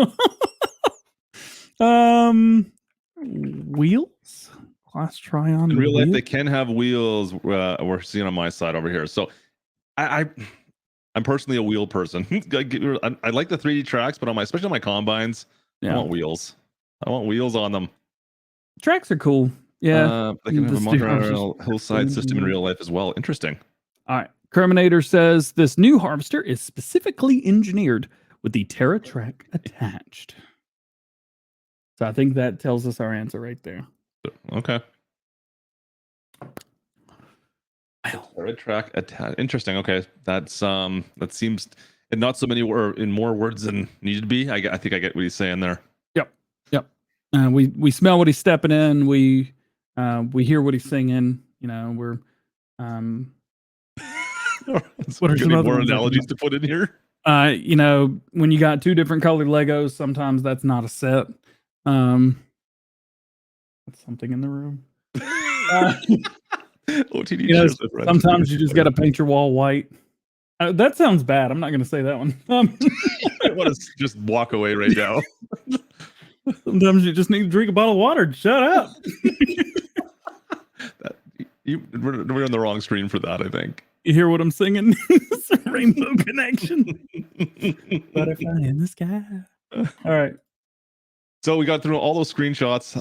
Wheels. Claas try on. In real life, they can have wheels. We're seeing on my side over here. So, I'm personally a wheel person. I like the 3D tracks, but especially on my combines, I want wheels. I want wheels on them. Tracks are cool. Yeah, they can have a monorail hillside system in real life as well. Interesting. All right. Kerminator says this new harvester is specifically engineered with the Terra track attached. So I think that tells us our answer right there. Okay. Terra track attached. Interesting. Okay, that seems and not so many were in more words than needed to be. I think I get what he's saying there. Yep. We smell what he's stepping in. We hear what he's singing. We're what are some more analogies to put in here? When you got two different colored Legos, sometimes that's not a set. That's something in the room. Sometimes you just got to paint your wall white. That sounds bad. I'm not going to say that one. I want to just walk away right now. Sometimes you just need to drink a bottle of water. Shut up. We're on the wrong screen for that, I think. You hear what I'm singing? It's a Rainbow Connection. Butterfly in the sky. All right. So we got through all those screenshots.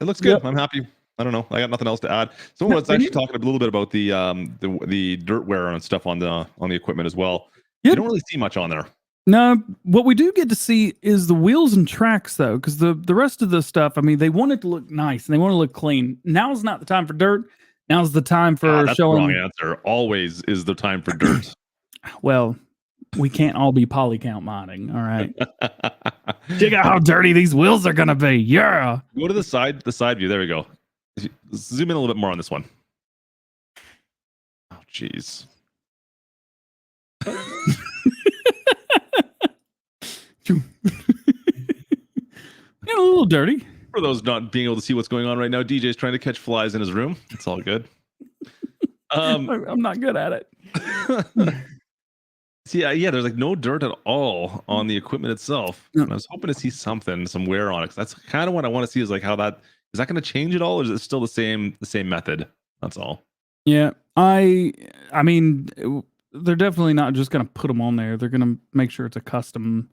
It looks good. Yep. I'm happy. I don't know. I got nothing else to add. Someone was actually talking a little bit about the dirt wear and stuff on the equipment as well. Yep. You don't really see much on there. No, what we do get to see is the wheels and tracks, though, because the rest of the stuff, I mean, they want it to look nice and they want to look clean. Now's not the time for dirt. Now's the time for that's showing. The wrong answer. Always is the time for dirt. Well, we can't all be polycount modding. All right. Check out how dirty these wheels are going to be. Yeah. Go to the side view. There we go. Zoom in a little bit more on this one. Oh, jeez. A little dirty. For those not being able to see what's going on right now, DJ's trying to catch flies in his room. It's all good. I'm not good at it. See, yeah, there's like no dirt at all on the equipment itself. And I was hoping to see some wear on it. That's kind of what I want to see is like how that is that going to change at all, or is it still the same method? That's all. Yeah, I mean, they're definitely not just going to put them on there. They're going to make sure it's a custom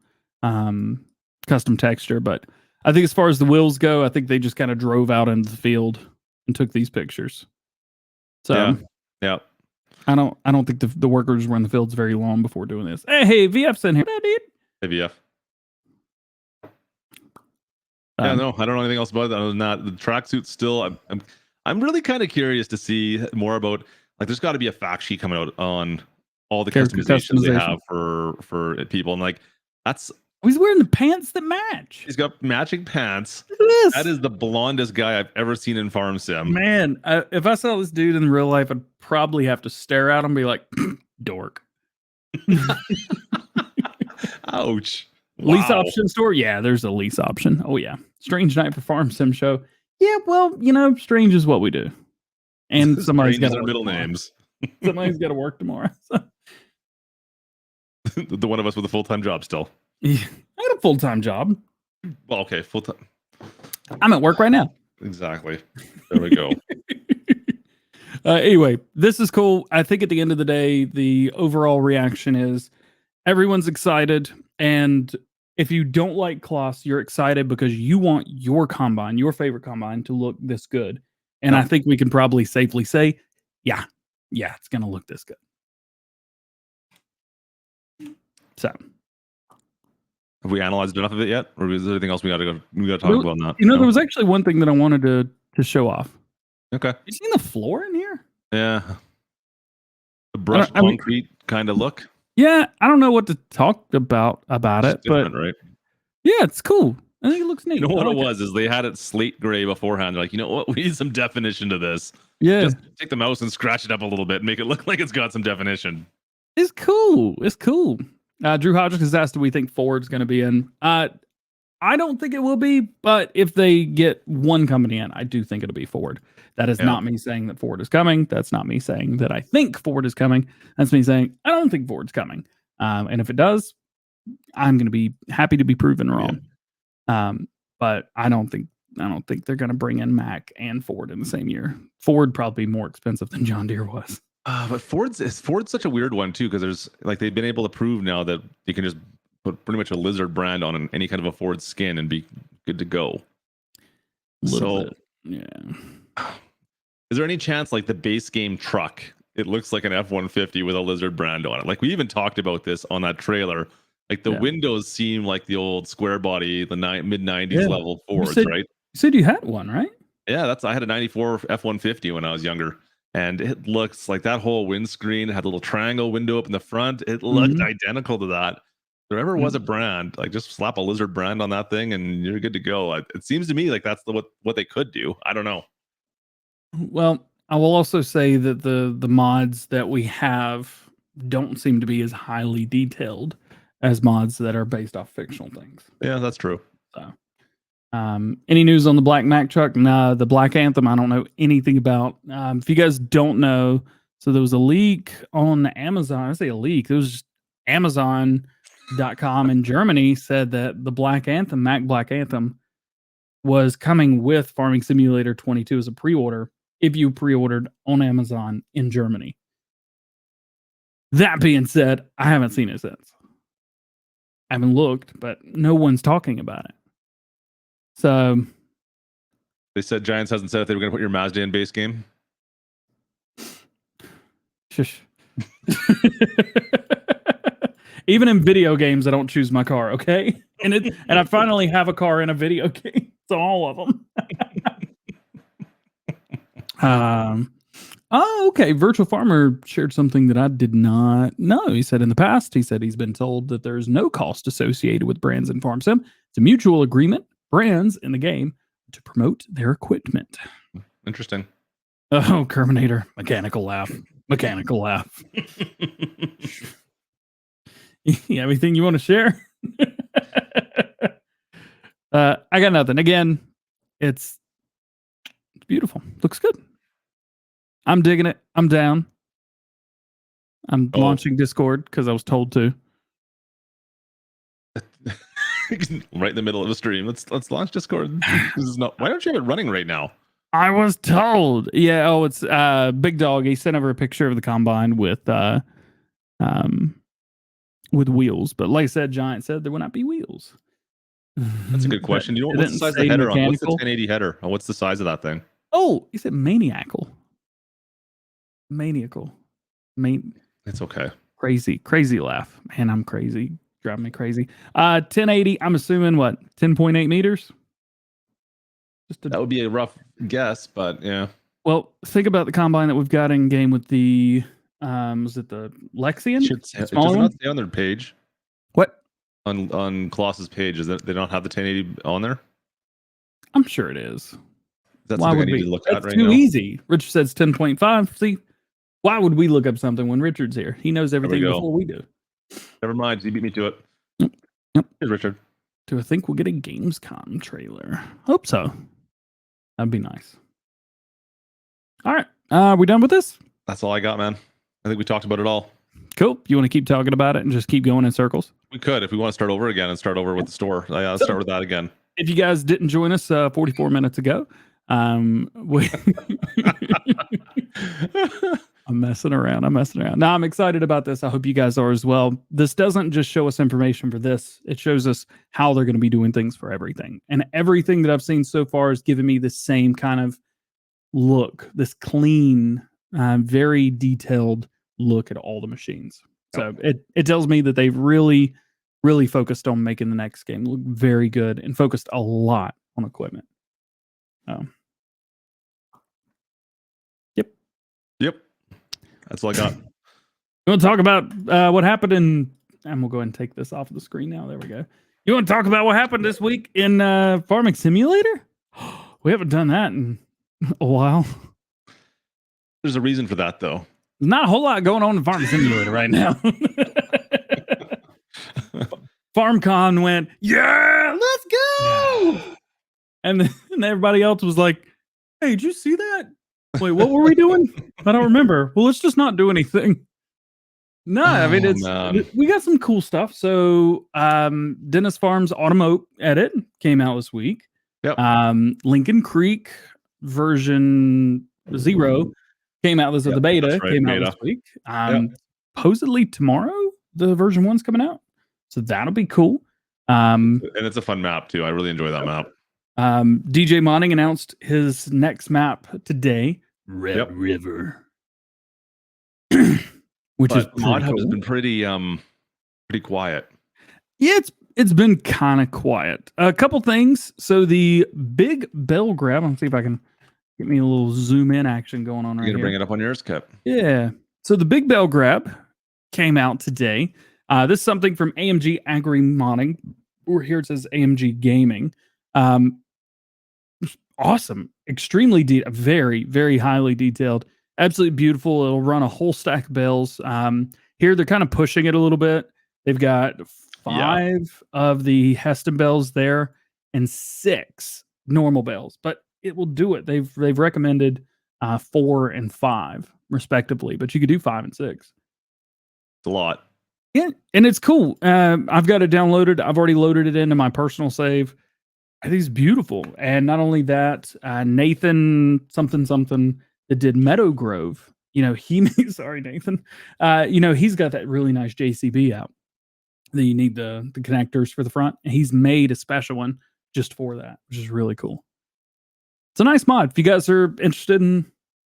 texture. But I think as far as the wheels go, I think they just kind of drove out into the field and took these pictures. So yeah. I don't think the workers were in the fields very long before doing this. Hey, VF's in here. Hey, VF. Yeah, no, I don't know anything else about that other than that. The tracksuit still, I'm really kind of curious to see more about. Like, there's got to be a fact sheet coming out on all the customizations they have for people, and like that's. He's wearing the pants that match. He's got matching pants. Yes. That is the blondest guy I've ever seen in Farm Sim. Man, if I saw this dude in real life, I'd probably have to stare at him and be like, dork. Ouch. Wow. Lease option store? Yeah, there's a lease option. Oh, yeah. Strange night for Farm Sim show. Yeah, well, Strange is what we do. and somebody's got Strangers are middle tomorrow. names. Somebody's got to work tomorrow. So. The one of us with a full-time job still. Yeah, I got a full-time job. Well, okay, full-time. I'm at work right now. Exactly. There we go. Anyway, this is cool. I think at the end of the day, the overall reaction is everyone's excited. And if you don't like Claas, you're excited because you want your combine, your favorite combine, to look this good. And I think we can probably safely say, yeah, it's going to look this good. So, have we analyzed enough of it yet, or is there anything else we got to talk about? That there was actually one thing that I wanted to show off. Okay, you seen the floor in here? Yeah, the brushed concrete kind of look. Yeah, I don't know what to talk about it, but right? Yeah, it's cool. I think it looks neat. You know what it was? Is they had it slate gray beforehand. They're like, you know what? We need some definition to this. Yeah, just take the mouse and scratch it up a little bit, make it look like it's got some definition. It's cool. It's cool. Drew Hodges has asked, do we think Ford's going to be in? I don't think it will be, but if they get one company in, I do think it'll be Ford. That is not me saying that Ford is coming. That's not me saying that I think Ford is coming. That's me saying I don't think Ford's coming. And if it does, I'm going to be happy to be proven wrong. But I don't think they're going to bring in Mack and Ford in the same year. Ford probably more expensive than John Deere was. But Ford's such a weird one too, because there's like they've been able to prove now that you can just put pretty much a lizard brand on any kind of a Ford skin and be good to go. So yeah, is there any chance like the base game truck? It looks like an F-150 with a lizard brand on it. Like we even talked about this on that trailer. Like the windows seem like the old square body, the mid-90s level Fords, right? You said you had one, right? Yeah, I had a 94 F-150 when I was younger. And it looks like that whole windscreen had a little triangle window up in the front. It looked identical to that. If there ever was a brand, like just slap a lizard brand on that thing and you're good to go. It seems to me like that's what they could do. I don't know. Well, I will also say that the mods that we have don't seem to be as highly detailed as mods that are based off fictional things. Yeah, that's true. So, any news on the Black Mack truck? Nah, the Black Anthem, I don't know anything about. If you guys don't know, so there was a leak on Amazon. I say a leak. It was just Amazon.com in Germany said that the Black Anthem, Mack Black Anthem, was coming with Farming Simulator 22 as a pre-order if you pre-ordered on Amazon in Germany. That being said, I haven't seen it since. I haven't looked, but no one's talking about it. So they said Giants hasn't said if they were going to put your Mazda in base game. Shush. Even in video games, I don't choose my car. Okay, and I finally have a car in a video game. So all of them. Oh, okay. Virtual Farmer shared something that I did not know. He said in the past, he's been told that there's no cost associated with brands in Farm Sim. It's a mutual agreement. Brands in the game to promote their equipment. Interesting. Oh, Terminator. Mechanical laugh. Mechanical laugh. You have anything you want to share? I got nothing. Again, it's beautiful. Looks good. I'm digging it. I'm down. I'm launching Discord because I was told to. Right in the middle of the stream. Let's launch Discord. This is not. Why don't you have it running right now? I was told. Yeah. Oh, it's Big Dog. He sent over a picture of the combine with wheels. But like I said, Giant said there will not be wheels. That's a good question. You know what's the size of the header on? What's the 1080 header? Oh, what's the size of that thing? Oh, he said maniacal. It's okay. Crazy laugh. Man, I'm crazy. Driving me crazy. 1080, I'm assuming what? 10.8 meters? That would be a rough guess, but yeah. Well, think about the combine that we've got in game with the was it the Lexion? It does not say on their page. What? On Claas's page, is that they don't have the 1080 on there? I'm sure it is. That's something I need to look at right now. Too easy. Richard says 10.5. See, why would we look up something when Richard's here? He knows everything before we do. Never mind. He beat me to it. Yep. Here's Richard. Do I think we'll get a Gamescom trailer? Hope so. That'd be nice. All right. We done with this? That's all I got, man. I think we talked about it all. Cool. You want to keep talking about it and just keep going in circles? We could, if we want to start over again and start over with the store. Let's start with that again. If you guys didn't join us 44 minutes ago, I'm messing around. No, I'm excited about this. I hope you guys are as well. This doesn't just show us information for this. It shows us how they're going to be doing things for everything. And everything that I've seen so far has given me the same kind of look, this clean, very detailed look at all the machines. So it tells me that they've really focused on making the next game look very good and focused a lot on equipment. Yep. That's all I got. You want to talk about what happened and we'll go ahead and take this off of the screen now. There we go. You want to talk about what happened this week in Farming Simulator? We haven't done that in a while. There's a reason for that, though. There's not a whole lot going on in Farming Simulator right now. FarmCon went, yeah, let's go. And then everybody else was like, hey, did you see that? Wait, what were we doing? I don't remember. Well, let's just not do anything. No, I mean, we got some cool stuff. So Dennis Farms Automote Edit came out this week. Yep. Lincoln Creek version 0 came out. This is the beta. Right, came out this week. Supposedly tomorrow, the version 1's coming out. So that'll be cool. And it's a fun map too. I really enjoy that map. DJ Modding announced his next map today, Red River, which is Mod Hub has been pretty quiet. Yeah, it's been kind of quiet. A couple things. So the big bell grab. Let's see if I can get me a little zoom in action going on right here. You're gonna bring it up on yours, Kip? Yeah. So the big bell grab came out today. This is something from AMG Agri Modding, or here it says AMG Gaming. Awesome, extremely very, very highly detailed, absolutely beautiful. It'll run a whole stack of bells. Here they're kind of pushing it a little bit. They've got 5 of the Heston bells there and 6 normal bells, but it will do it. They've recommended 4 and 5 respectively, but you could do 5 and 6. It's a lot. Yeah, and it's cool. I've got it downloaded. I've already loaded it into my personal save. I think it's beautiful. And not only that, Nathan something that did Meadow Grove, sorry, Nathan. He's got that really nice JCB out. Then you need the connectors for the front. And he's made a special one just for that, which is really cool. It's a nice mod. If you guys are interested in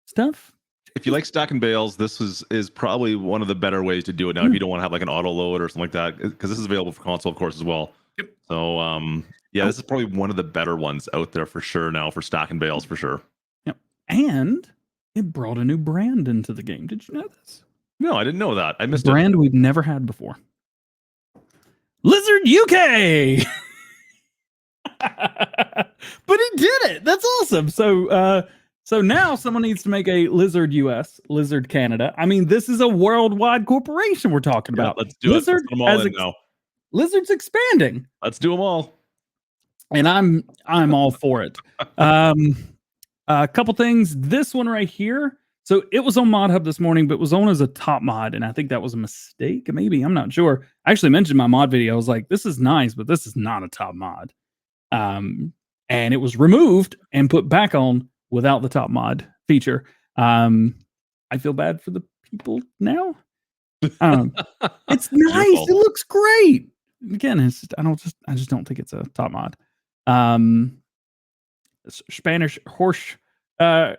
stuff. If you like stacking bales, this is probably one of the better ways to do it now. If you don't want to have like an auto load or something like that, because this is available for console, of course, as well. Yep. So, this is probably one of the better ones out there for sure now for stacking bales for sure. Yep. And it brought a new brand into the game. Did you know this? No, I didn't know that. I missed a brand we've never had before. Lizard UK. But he did it. That's awesome. So now someone needs to make a Lizard US, Lizard Canada. I mean, this is a worldwide corporation we're talking about. Let's do it. Let's put them all in now. Lizard's expanding. Let's do them all. And I'm all for it. A couple things. This one right here. So it was on Mod Hub this morning, but it was on as a top mod, and I think that was a mistake. Maybe, I'm not sure. I actually mentioned my mod video. I was like, "This is nice, but this is not a top mod." And it was removed and put back on without the top mod feature. I feel bad for the people now. It's nice. It looks great. Again, I just don't think it's a top mod. Spanish horse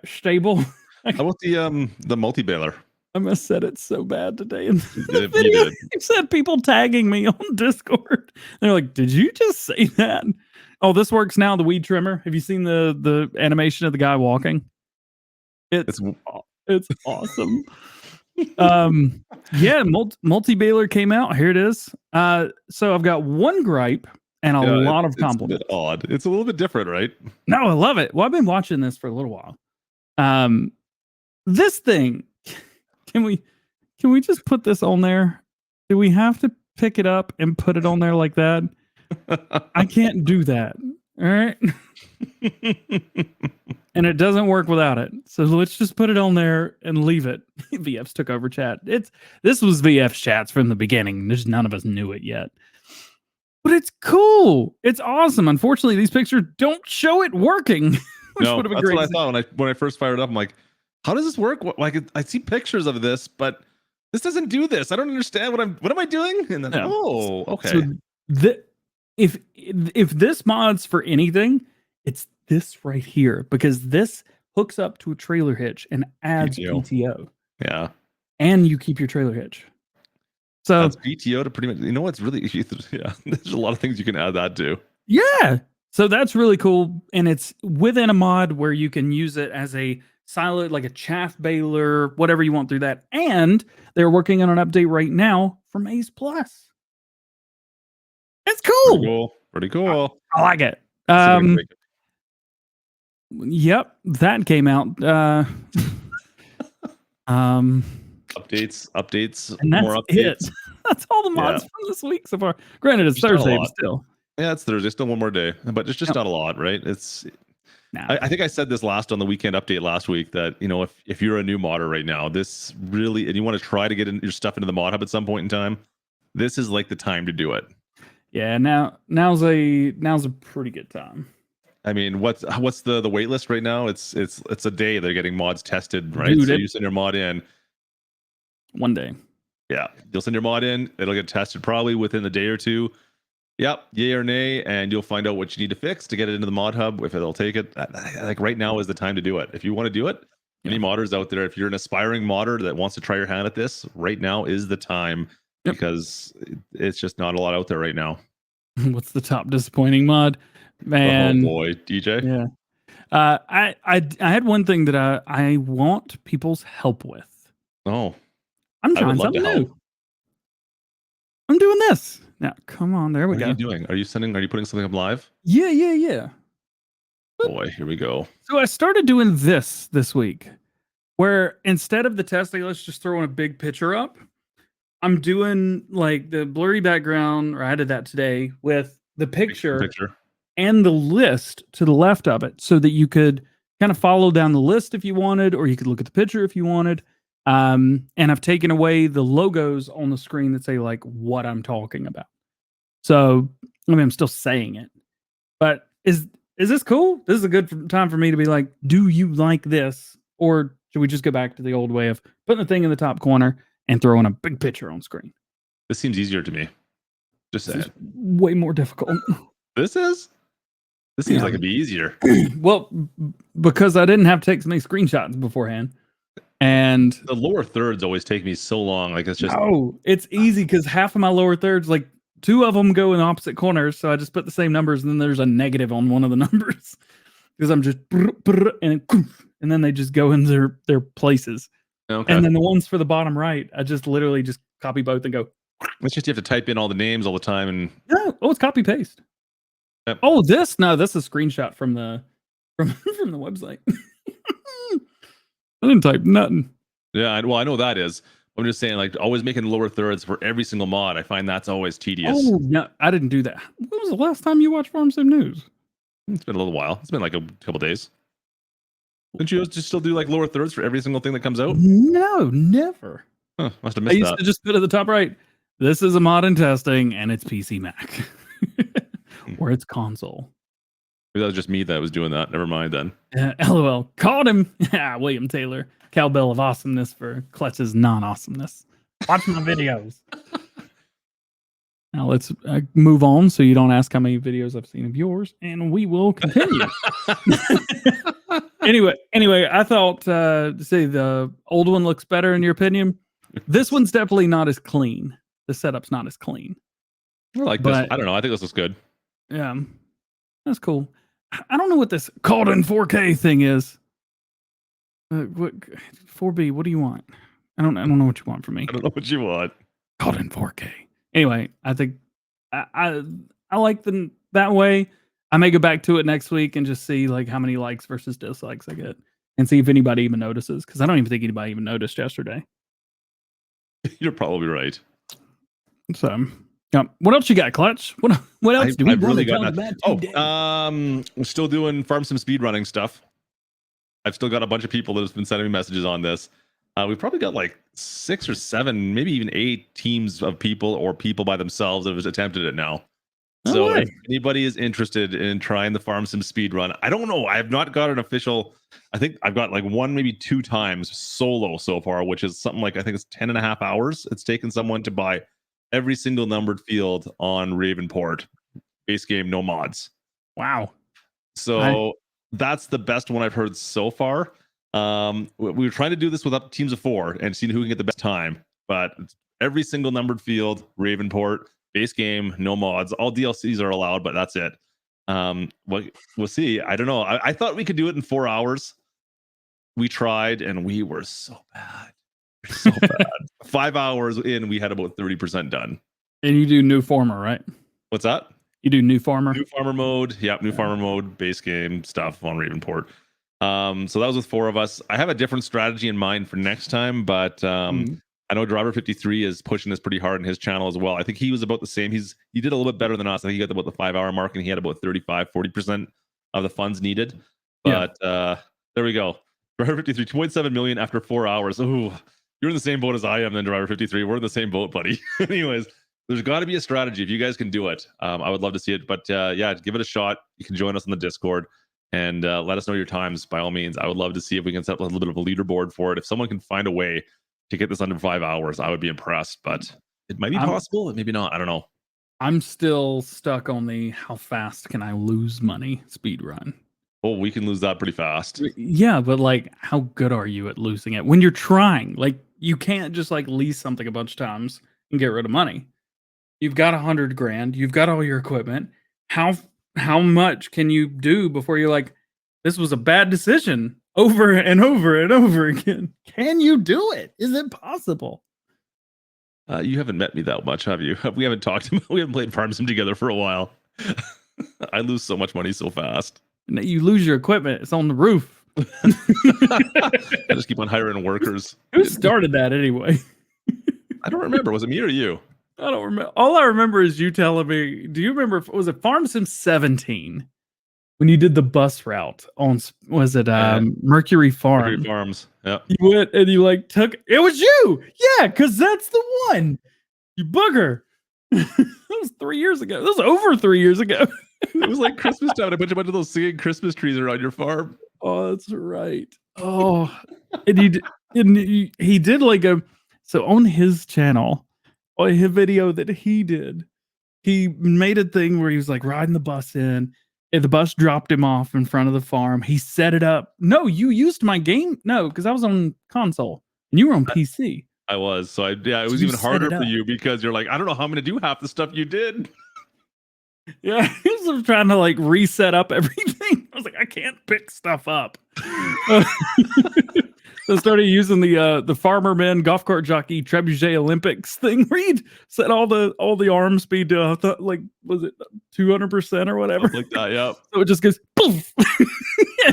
stable. How about the multi-baler? I must have said it so bad today in the video. You said people tagging me on Discord. They're like, "Did you just say that?" Oh, this works now. The weed trimmer. Have you seen the animation of the guy walking? It's awesome. Multi-baler came out. Here it is. So I've got one gripe and a lot of compliments. It's a bit odd. It's a little bit different, right? No, I love it. Well, I've been watching this for a little while. This thing, can we just put this on there? Do we have to pick it up and put it on there like that? I can't do that. All right. And it doesn't work without it. So let's just put it on there and leave it. VFs took over chat. This was VF's chats from the beginning. Just none of us knew it yet. But it's cool. It's awesome. Unfortunately, these pictures don't show it working. Which No, would have been that's great. what I thought when I first fired it up. I'm like, how does this work? Like, I see pictures of this, but this doesn't do this. I don't understand what am I doing? And then, Yeah. oh, okay. So if this mod's for anything, it's this right here, because this hooks up to a trailer hitch and adds PTO. Yeah. And you keep your trailer hitch. So that's PTO to pretty much, you know what's really, yeah, there's a lot of things you can add that to. Yeah. So that's really cool. And it's within a mod where you can use it as a silo, like a chaff baler, whatever you want through that. And they're working on an update right now for Maze Plus. It's cool. Pretty cool. I like it. Yep, that came out. Updates, and that's more updates. It. That's all the mods from this week so far. Granted, it's Thursday, but still. Yeah, it's Thursday. Still one more day, but it's just not a lot, right? It's. I think I said this on the weekend update last week that, you know, if you're a new modder right now, this really, and you want to try to get your stuff into the mod hub at some point in time, this is like the time to do it. Yeah, now's a pretty good time. I mean, what's the wait list right now? It's a day they're getting mods tested, right? Dude, so you send your mod in. One day. Yeah, you'll send your mod in. It'll get tested probably within a day or two. Yep, yay or nay, and you'll find out what you need to fix to get it into the mod hub. If it'll take it, like right now is the time to do it. If you want to do it, any modders out there, if you're an aspiring modder that wants to try your hand at this, right now is the time, because it's just not a lot out there right now. What's the top disappointing mod, man? Oh boy, DJ. Yeah, I had one thing that I want people's help with. Oh, I'm trying something new. I'm doing this. Now, come on, there we go. What are you doing? Are you putting something up live? Yeah. Boy, here we go. So I started doing this week, where instead of the testing, let's just throw in a big picture up. I'm doing like the blurry background, or I did that today with the picture and the list to the left of it, so that you could kind of follow down the list if you wanted, or you could look at the picture if you wanted. And I've taken away the logos on the screen that say like what I'm talking about. So, I mean, I'm still saying it, but is this cool? This is a good time for me to be like, do you like this? Or should we just go back to the old way of putting the thing in the top corner and throwing a big picture on screen? This seems easier to me. Just saying. Way more difficult. This seems like it'd be easier. Well, because I didn't have to take so many screenshots beforehand. And the lower thirds always take me so long. Like it's just it's easy because half of my lower thirds, like 2 of them go in opposite corners. So I just put the same numbers, and then there's a negative on one of the numbers because I'm just and then they just go in their places. Okay. And then the ones for the bottom right, I just literally just copy both and go. It's just you have to type in all the names all the time and it's copy paste. Yep. Oh, this is a screenshot from the website. I didn't type nothing. Yeah, well, I know that is. I'm just saying, like, always making lower thirds for every single mod. I find that's always tedious. Oh, no, I didn't do that. When was the last time you watched Farm Sim News? It's been a little while. It's been like a couple days. Didn't you just still do like lower thirds for every single thing that comes out? No, never. Huh, must have missed I used to just put at the top right, this is a mod in testing, and it's PC Mac. Or it's console. Maybe that was just me that was doing that. Never mind then. LOL. Called him. William Taylor. Cowbell of awesomeness for Klutch's non-awesomeness. Watch my videos. Now let's move on so you don't ask how many videos I've seen of yours, and we will continue. Anyway, I thought, say the old one looks better in your opinion. This one's definitely not as clean. The setup's not as clean. I like this. I don't know. I think this looks good. Yeah, that's cool. I don't know what this called in 4K thing is. What 4B? What do you want? I don't know what you want from me. I don't know what you want. Called in 4K. Anyway, I think I like them that way. I may go back to it next week and just see like how many likes versus dislikes I get, and see if anybody even notices. Because I don't even think anybody even noticed yesterday. You're probably right. So, what else you got, Klutch? What else do we I've really got about we're still doing Farm Sim speedrunning stuff. I've still got a bunch of people that have been sending me messages on this. We've probably got like 6 or 7, maybe even 8 teams of people or people by themselves that have attempted it now. No So way. if anybody is interested in trying the Farm Sim speed run, I don't know. I have not got an official. I think I've got like 1, maybe 2 times solo so far, which is something like I think it's 10.5 hours. It's taken someone to buy every single numbered field on Ravenport. Base game, no mods. Wow. So that's the best one I've heard so far. We were trying to do this with up teams of 4 and seeing who can get the best time, but every single numbered field, Ravenport, base game, no mods. All DLCs are allowed, but that's it. We'll see. I don't know. I thought we could do it in 4 hours. We tried, and we were so bad. So bad. 5 hours in, we had about 30% done. And you do new farmer, right? What's that? You do new farmer. New farmer mode. Yep, new farmer mode, base game stuff on Ravenport. So that was with 4 of us. I have a different strategy in mind for next time, but I know Driver 53 is pushing this pretty hard in his channel as well. I think he was about the same. He did a little bit better than us. I think he got about the 5 hour mark, and he had about 35-40% of the funds needed. But there we go. Driver 53, 2.7 million after 4 hours. Ooh, you're in the same boat as I am then, Driver 53. We're in the same boat, buddy. Anyways, there's got to be a strategy if you guys can do it. I would love to see it. But yeah, give it a shot. You can join us on the Discord and let us know your times by all means. I would love to see if we can set up a little bit of a leaderboard for it. If someone can find a way to get this under 5 hours, I would be impressed. But it might be possible, maybe not. I don't know. I'm still stuck on the how fast can I lose money speed run. Oh, we can lose that pretty fast. Yeah, but like, how good are you at losing it when you're trying? Like, you can't just like lease something a bunch of times and get rid of money. You've got 100 grand. You've got all your equipment. How much can you do before you're like, this was a bad decision over and over and over again? Can you do it? Is it possible? You haven't met me that much, have you? We haven't talked. We haven't played Farm Sim together for a while. I lose so much money so fast. You lose your equipment. It's on the roof. I just keep on hiring workers. Who started that anyway? I don't remember. Was it me or you? I don't remember. All I remember is you telling me. Do you remember? Was it Farm Sim 17 when you did the bus route on? Was it Mercury Farm? Mercury Farms. Yeah. You went and you like took. It was you. Yeah, because that's the one. You bugger. That was 3 years ago. That was over 3 years ago. It was like Christmas time. And I put a bunch of those singing Christmas trees around your farm. Oh, that's right. Oh, and he did like a. So on his channel, on his video that he did, he made a thing where he was like riding the bus in, and the bus dropped him off in front of the farm. He set it up. No, you used my game. No, because I was on console and you were on PC. I was. So it was even harder for you because you're like, I don't know how I'm going to do half the stuff you did. Yeah, he was trying to like reset up everything. I was like, I can't pick stuff up. So I started using the farmer man golf cart jockey trebuchet Olympics thing where he'd set all the arm speed to like, was it 200% or whatever? Something like that, yeah. So it just goes poof,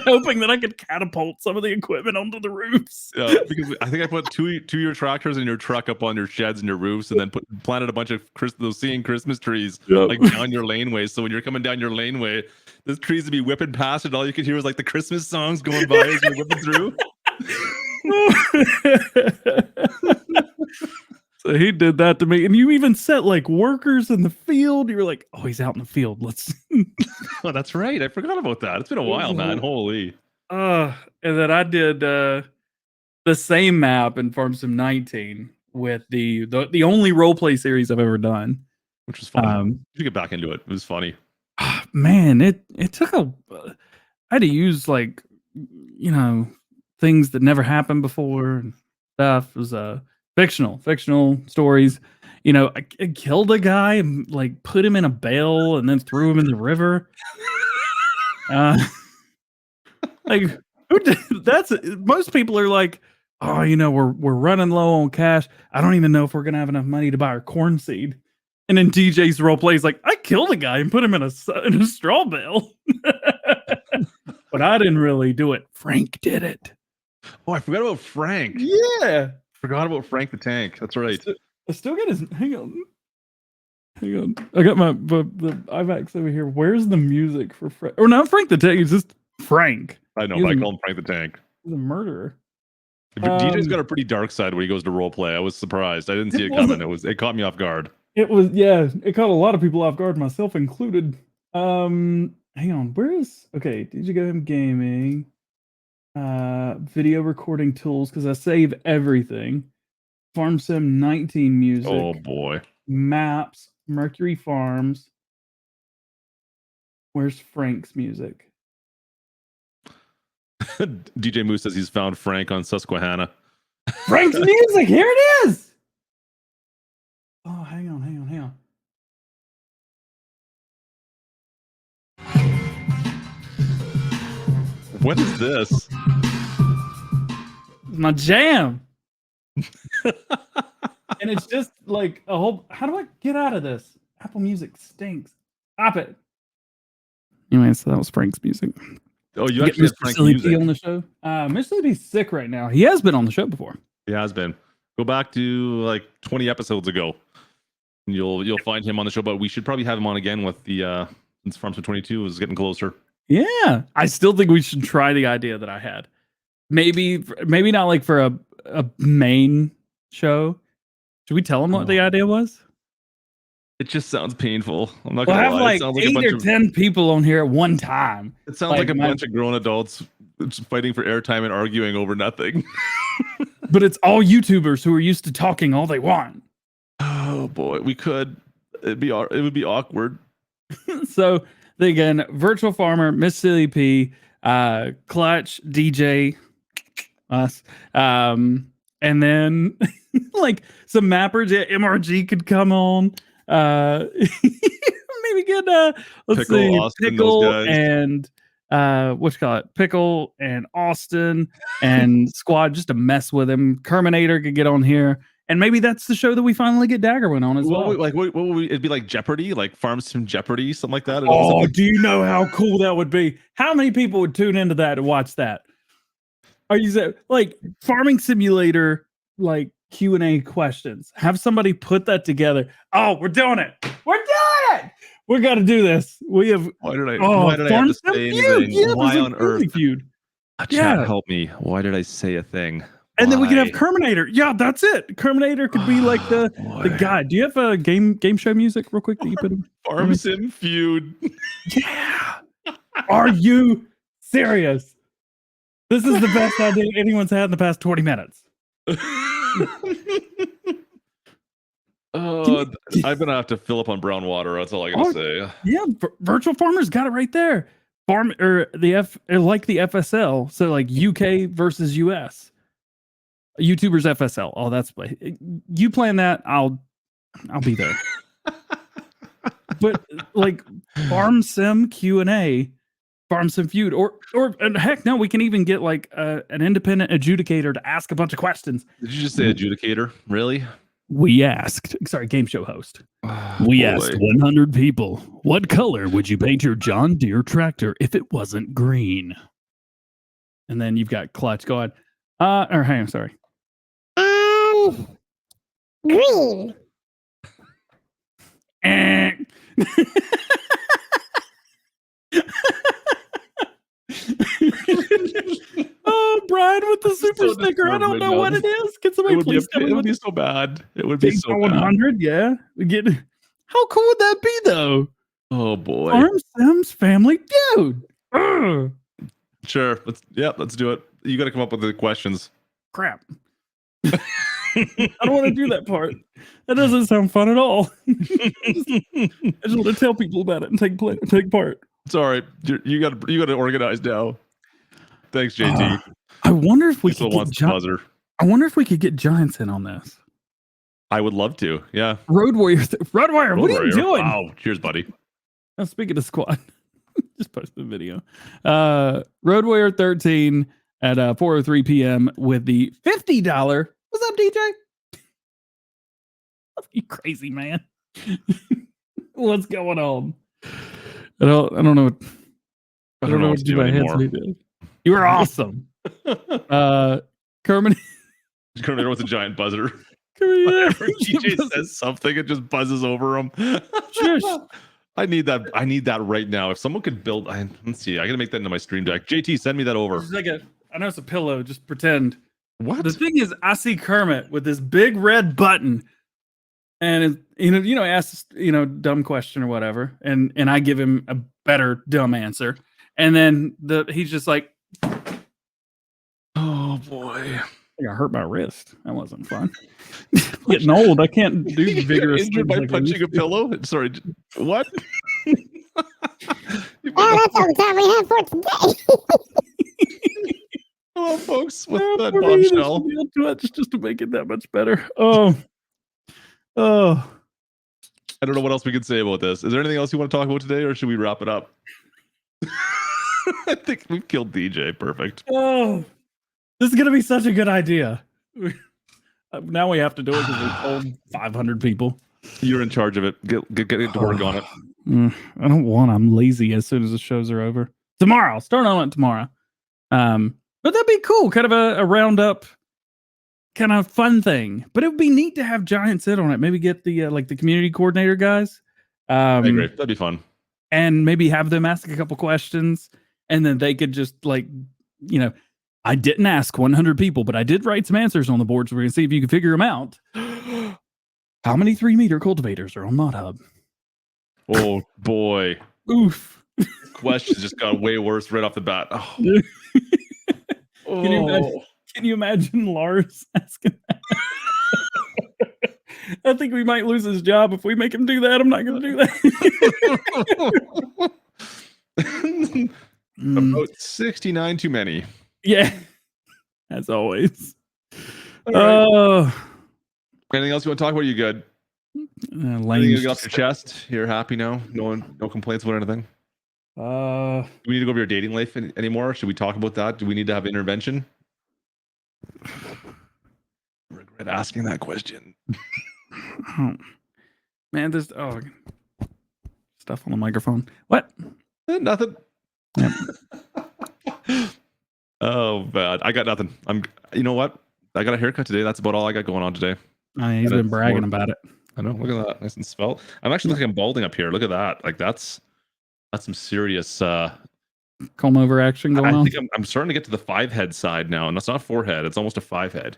hoping that I could catapult some of the equipment onto the roofs. Yeah, because I think I put two-year tractors in your truck up on your sheds and your roofs, and then planted a bunch of those seeing Christmas trees like down your laneway. So when you're coming down your laneway, those trees would be whipping past, and all you could hear was like the Christmas songs going by as you're whipping through. So he did that to me, and you even set like workers in the field. You were like, "Oh, he's out in the field. Let's." Oh, that's right. I forgot about that. It's been a while, man. Holy. And then I did the same map in Farm Sim 19 with the only roleplay series I've ever done, which was fun. You get back into it. It was funny. Man, it took I had to use like things that never happened before and stuff. It was fictional stories. I killed a guy and like put him in a bale and then threw him in the river. Like who did, that's most people are like, oh, we're running low on cash. I don't even know if we're gonna have enough money to buy our corn seed. And then DJ's role plays like, I killed a guy and put him in a straw bale. But I didn't really do it. Frank did it. Oh, I forgot about Frank. Yeah. Forgot about Frank the Tank. That's right. I still got his. Hang on. I got the IVAX over here. Where's the music for Frank? Or not Frank the Tank. It's just Frank. I know, He but was I a- call him Frank the Tank. He's a murderer. DJ's got a pretty dark side when he goes to roleplay. I was surprised. I didn't see it coming. It caught me off guard. It caught a lot of people off guard, myself included. Hang on, okay, did you go in gaming? Video recording tools, because I save everything. Farm Sim 19 music. Oh boy. Maps, Mercury Farms. Where's Frank's music? DJ Moose says he's found Frank on Susquehanna. Frank's music, here it is. Oh, hang on. What is this? It's my jam. And it's just like a whole. How do I get out of this? Apple Music stinks. Stop it. Anyway, so that was Frank's music. Oh, you actually had Frank's music on the show. Mr. Lee's sick right now. He has been on the show before. He has been. Go back to like 20 episodes ago. And you'll find him on the show, but we should probably have him on again with the since Farm Sim 22 is getting closer. Yeah, I still think we should try the idea that I had. Maybe not like for a main show. Should we tell him what the idea was? It just sounds painful. I'm not We'll gonna have lie. like It sounds like 8 or 10 people on here at one time. It sounds like a bunch of grown adults just fighting for airtime and arguing over nothing. But it's all YouTubers who are used to talking all they want. Oh boy, we could. It would be awkward. So again, Virtual Farmer, Miss Silly P, Klutch, DJ, us, and then like some mappers. Yeah, MRG could come on. Maybe get let's Pickle, see, Austin, Pickle those guys. and what you call it, Pickle and Austin and Squad, just to mess with him. Kerminator could get on here. And maybe that's the show that we finally get Daggerwin on as well. What would we? It'd be like Jeopardy, like Farm Sim Jeopardy, something like that. Oh, do you know how cool that would be? How many people would tune into that to watch that? Are you like Farming Simulator, like Q&A questions? Have somebody put that together. Oh, we're doing it. We're doing it. We got to do this. We have. Why did I have to say anything? Yeah, why on earth? Feud. Chat, help me. Why did I say a thing? And then we could have Kerminator. Yeah, that's it. Kerminator could be like the guy. Do you have a game show music real quick that you put in? Farm Sim Feud. Yeah. Are you serious? This is the best idea anyone's had in the past 20 minutes. I'm gonna have to fill up on brown water. That's all I gotta say. Yeah, Virtual Farmers got it right there. Like the FSL, so like UK versus US. YouTubers FSL. Oh, that's you plan that. I'll be there. But like Farm Sim Q&A, Farm Sim Feud, or and heck no, we can even get like an independent adjudicator to ask a bunch of questions. Did you just say adjudicator? Really? We asked. Sorry, game show host. We asked 100 people, what color would you paint your John Deere tractor if it wasn't green? And then you've got Klutch going. Or hang on, sorry. Green. Oh, Brian with the super so sticker. I don't know what it is. Can somebody please tell me? It would be so bad. It would be so bad. 100, yeah. We get. How cool would that be, though? Oh boy. Farm Sims Family Feud. Ugh. Sure. Let's do it. You got to come up with the questions. Crap. I don't want to do that part. That doesn't sound fun at all. I just want to tell people about it and take part. It's all right. You got to organize now. Thanks, JT. I wonder if we still could wants the buzzer. I wonder if we could get Giants in on this. I would love to. Yeah. Road Warrior. What are you doing? Wow. Cheers, buddy. Now, speaking of squad, just post the video. Road Warrior 13 at 4:03 p.m. with the $50. What's up, DJ? You crazy man. What's going on? I don't know. I don't know what to do anymore. You were awesome. Kermit with a giant Kermit, buzzer. Whenever DJ says something, it just buzzes over him. Shush. I need that. I need that right now. If someone could build, let's see. I gotta make that into my stream deck. JT, send me that over. Just like I know it's a pillow. Just pretend. What? The thing is, I see Kermit with this big red button, and he asks dumb question or whatever, and I give him a better dumb answer, and then he's just like, oh boy. I hurt my wrist. That wasn't fun. Getting old, I can't do vigorous. Injured by things like I punching a used to. pillow. Sorry, what? That's all the time we have for today. Hello, folks. With that For me, this bombshell. should be on Twitch just to make it that much better. Oh. I don't know what else we can say about this. Is there anything else you want to talk about today, or should we wrap it up? I think we've killed DJ. Perfect. Oh. This is gonna be such a good idea. Now we have to do it because we told 500 people. You're in charge of it. Get to work on it. I don't want. I'm lazy. As soon as the shows are over, tomorrow. I'll start on it tomorrow. But that'd be cool. Kind of a roundup, kind of fun thing. But it would be neat to have Giants sit on it. Maybe get the the community coordinator guys. I agree. That'd be fun. And maybe have them ask a couple questions, and then they could just I didn't ask 100 people, but I did write some answers on the board, so we're gonna see if you can figure them out. How many 3-meter cultivators are on Mod Hub? Oh boy. Oof. Questions just got way worse right off the bat. Oh. Can you imagine Lars asking that? I think we might lose his job if we make him do that. I'm not going to do that. About 69 too many. Yeah, as always. Right. Anything else you want to talk about? You good? Anything you get off your chest? You're happy now? No complaints about anything? Do we need to go over your dating life anymore? Should we talk about that? Do we need to have intervention? Regret asking that question. Oh, man, there's stuff on the microphone. What? Nothing. Yep. Oh, bad. I got nothing. You know what? I got a haircut today. That's about all I got going on today. He's been bragging about it. I know. Look at that. Nice and svelte. I'm actually looking like I'm balding up here. Look at that. Like that's some serious comb over action going on. I think I'm starting to get to the 5-head side now, and that's not 4-head. It's almost a 5-head.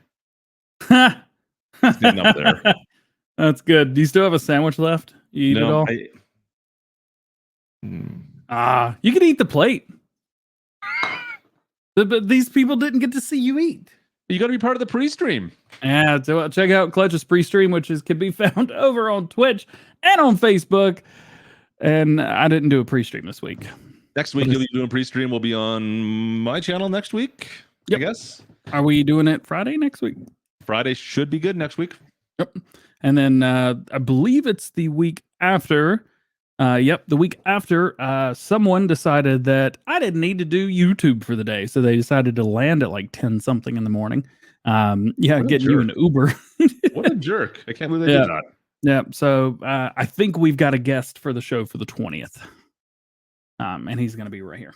It's getting up there. That's good. Do you still have a sandwich left? You eat it all? You can eat the plate. But these people didn't get to see you eat. You got to be part of the pre-stream. Yeah, so check out Klutch's pre-stream, which can be found over on Twitch and on Facebook. And I didn't do a pre-stream this week. Next week, you'll be doing pre-stream. We'll be on my channel next week, I guess. Are we doing it Friday next week? Friday should be good next week. Yep. And then I believe it's the week after. The week after, someone decided that I didn't need to do YouTube for the day. So they decided to land at like 10 something in the morning. Getting you an Uber. What a jerk. I can't believe they did that. Yeah. So I think we've got a guest for the show for the 20th. And he's going to be right here.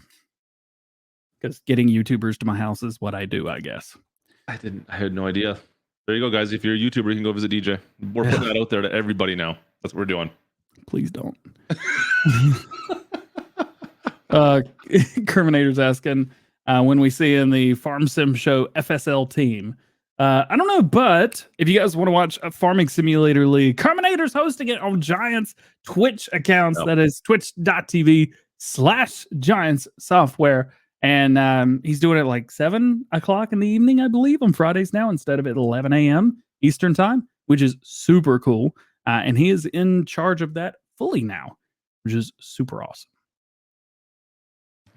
Because getting YouTubers to my house is what I do, I guess. I had no idea. There you go, guys. If you're a YouTuber, you can go visit DJ. We're putting that out there to everybody now. That's what we're doing. Please don't. Kerminator's asking when we see in the Farm Sim Show FSL team. I don't know, but if you guys want to watch a Farming Simulator League, Kerminator's hosting it on Giants Twitch accounts. That is twitch.tv/Giants Software. And he's doing it like 7 o'clock in the evening, I believe, on Fridays now instead of at 11 a.m. Eastern time, which is super cool. And he is in charge of that fully now, which is super awesome.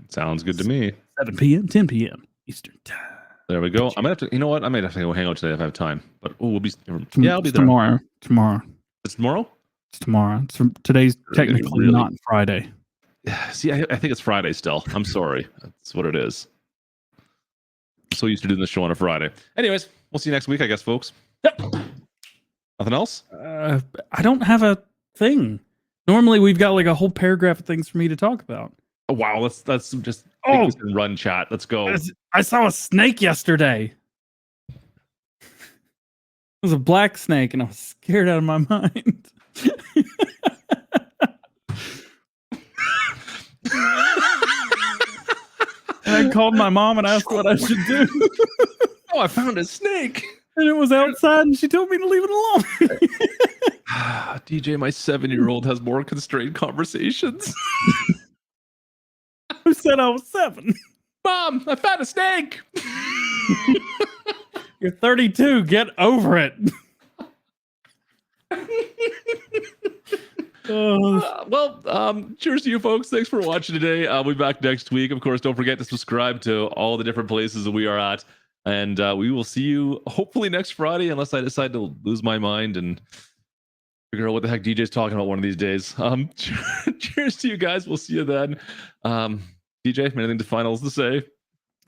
Sounds good to me. 7 p.m., 10 p.m. Eastern time. There we go. I'm gonna have to. You know what? I might have to go hang out today if I have time. But we'll be. Yeah, I'll be there tomorrow. Tomorrow. It's tomorrow. It's tomorrow. Today's technically not Friday. See, I think it's Friday still. I'm sorry. That's what it is. I'm so used to doing this show on a Friday. Anyways, we'll see you next week, I guess, folks. Yep. Nothing else? I don't have a thing. Normally, we've got like a whole paragraph of things for me to talk about. Oh, wow, let's just run chat. Let's go. I saw a snake yesterday. It was a black snake, and I was scared out of my mind. And I called my mom and asked what I should do. Oh, I found a snake. And it was outside, and she told me to leave it alone. DJ, my 7-year-old has more constrained conversations. Who said I was 7? Mom, I found a snake. You're 32. Get over it. Cheers to you folks. Thanks for watching today. We'll be back next week. Of course, don't forget to subscribe to all the different places that we are at. And we will see you hopefully next Friday, unless I decide to lose my mind and figure out what the heck DJ's talking about one of these days. Cheers to you guys. We'll see you then. DJ, anything to finals to say?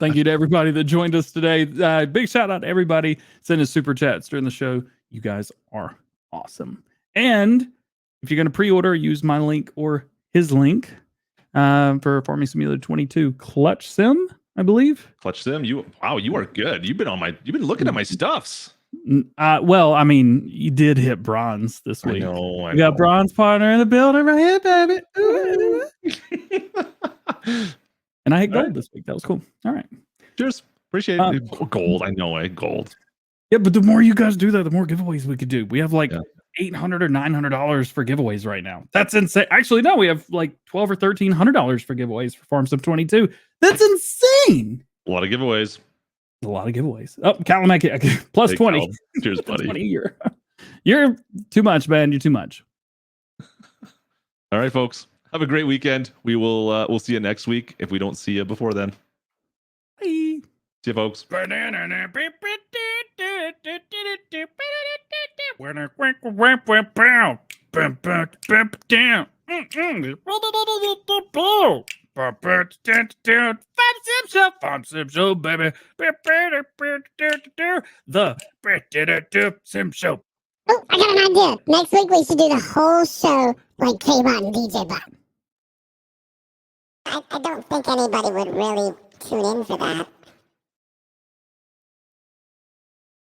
Thank you to everybody that joined us today. Big shout out to everybody sending super chats during the show. You guys are awesome. And if you're going to pre-order, use my link or his link for Farming Simulator 22 Klutch Sim, I believe. Klutch Sim, you are good. You've been looking at my stuffs. Well, I mean, you did hit bronze this week. I know. We got bronze partner in the building right here, baby. And I hit gold this week. That was cool. All right. Cheers. Appreciate it. Gold. I know. Gold. Yeah, but the more you guys do that, the more giveaways we could do. We have like $800 or $900 for giveaways right now. That's insane. Actually, no, we have like $1,200 or $1,300 for giveaways for Farm Sim 22. That's insane. A lot of giveaways. A lot of giveaways. Oh, Kalamaki, plus Hey, 20. Cal. Cheers, buddy. 20 you're too much, man. You're too much. All right, folks. Have a great weekend. We will we'll see you next week if we don't see you before then. Bye. See you, folks. Farm Sim Show, baby. The Sim Show. Oh, I got an idea. Next week we should do the whole show like K-Bot and DJ Bot. I don't think anybody would really tune in for that.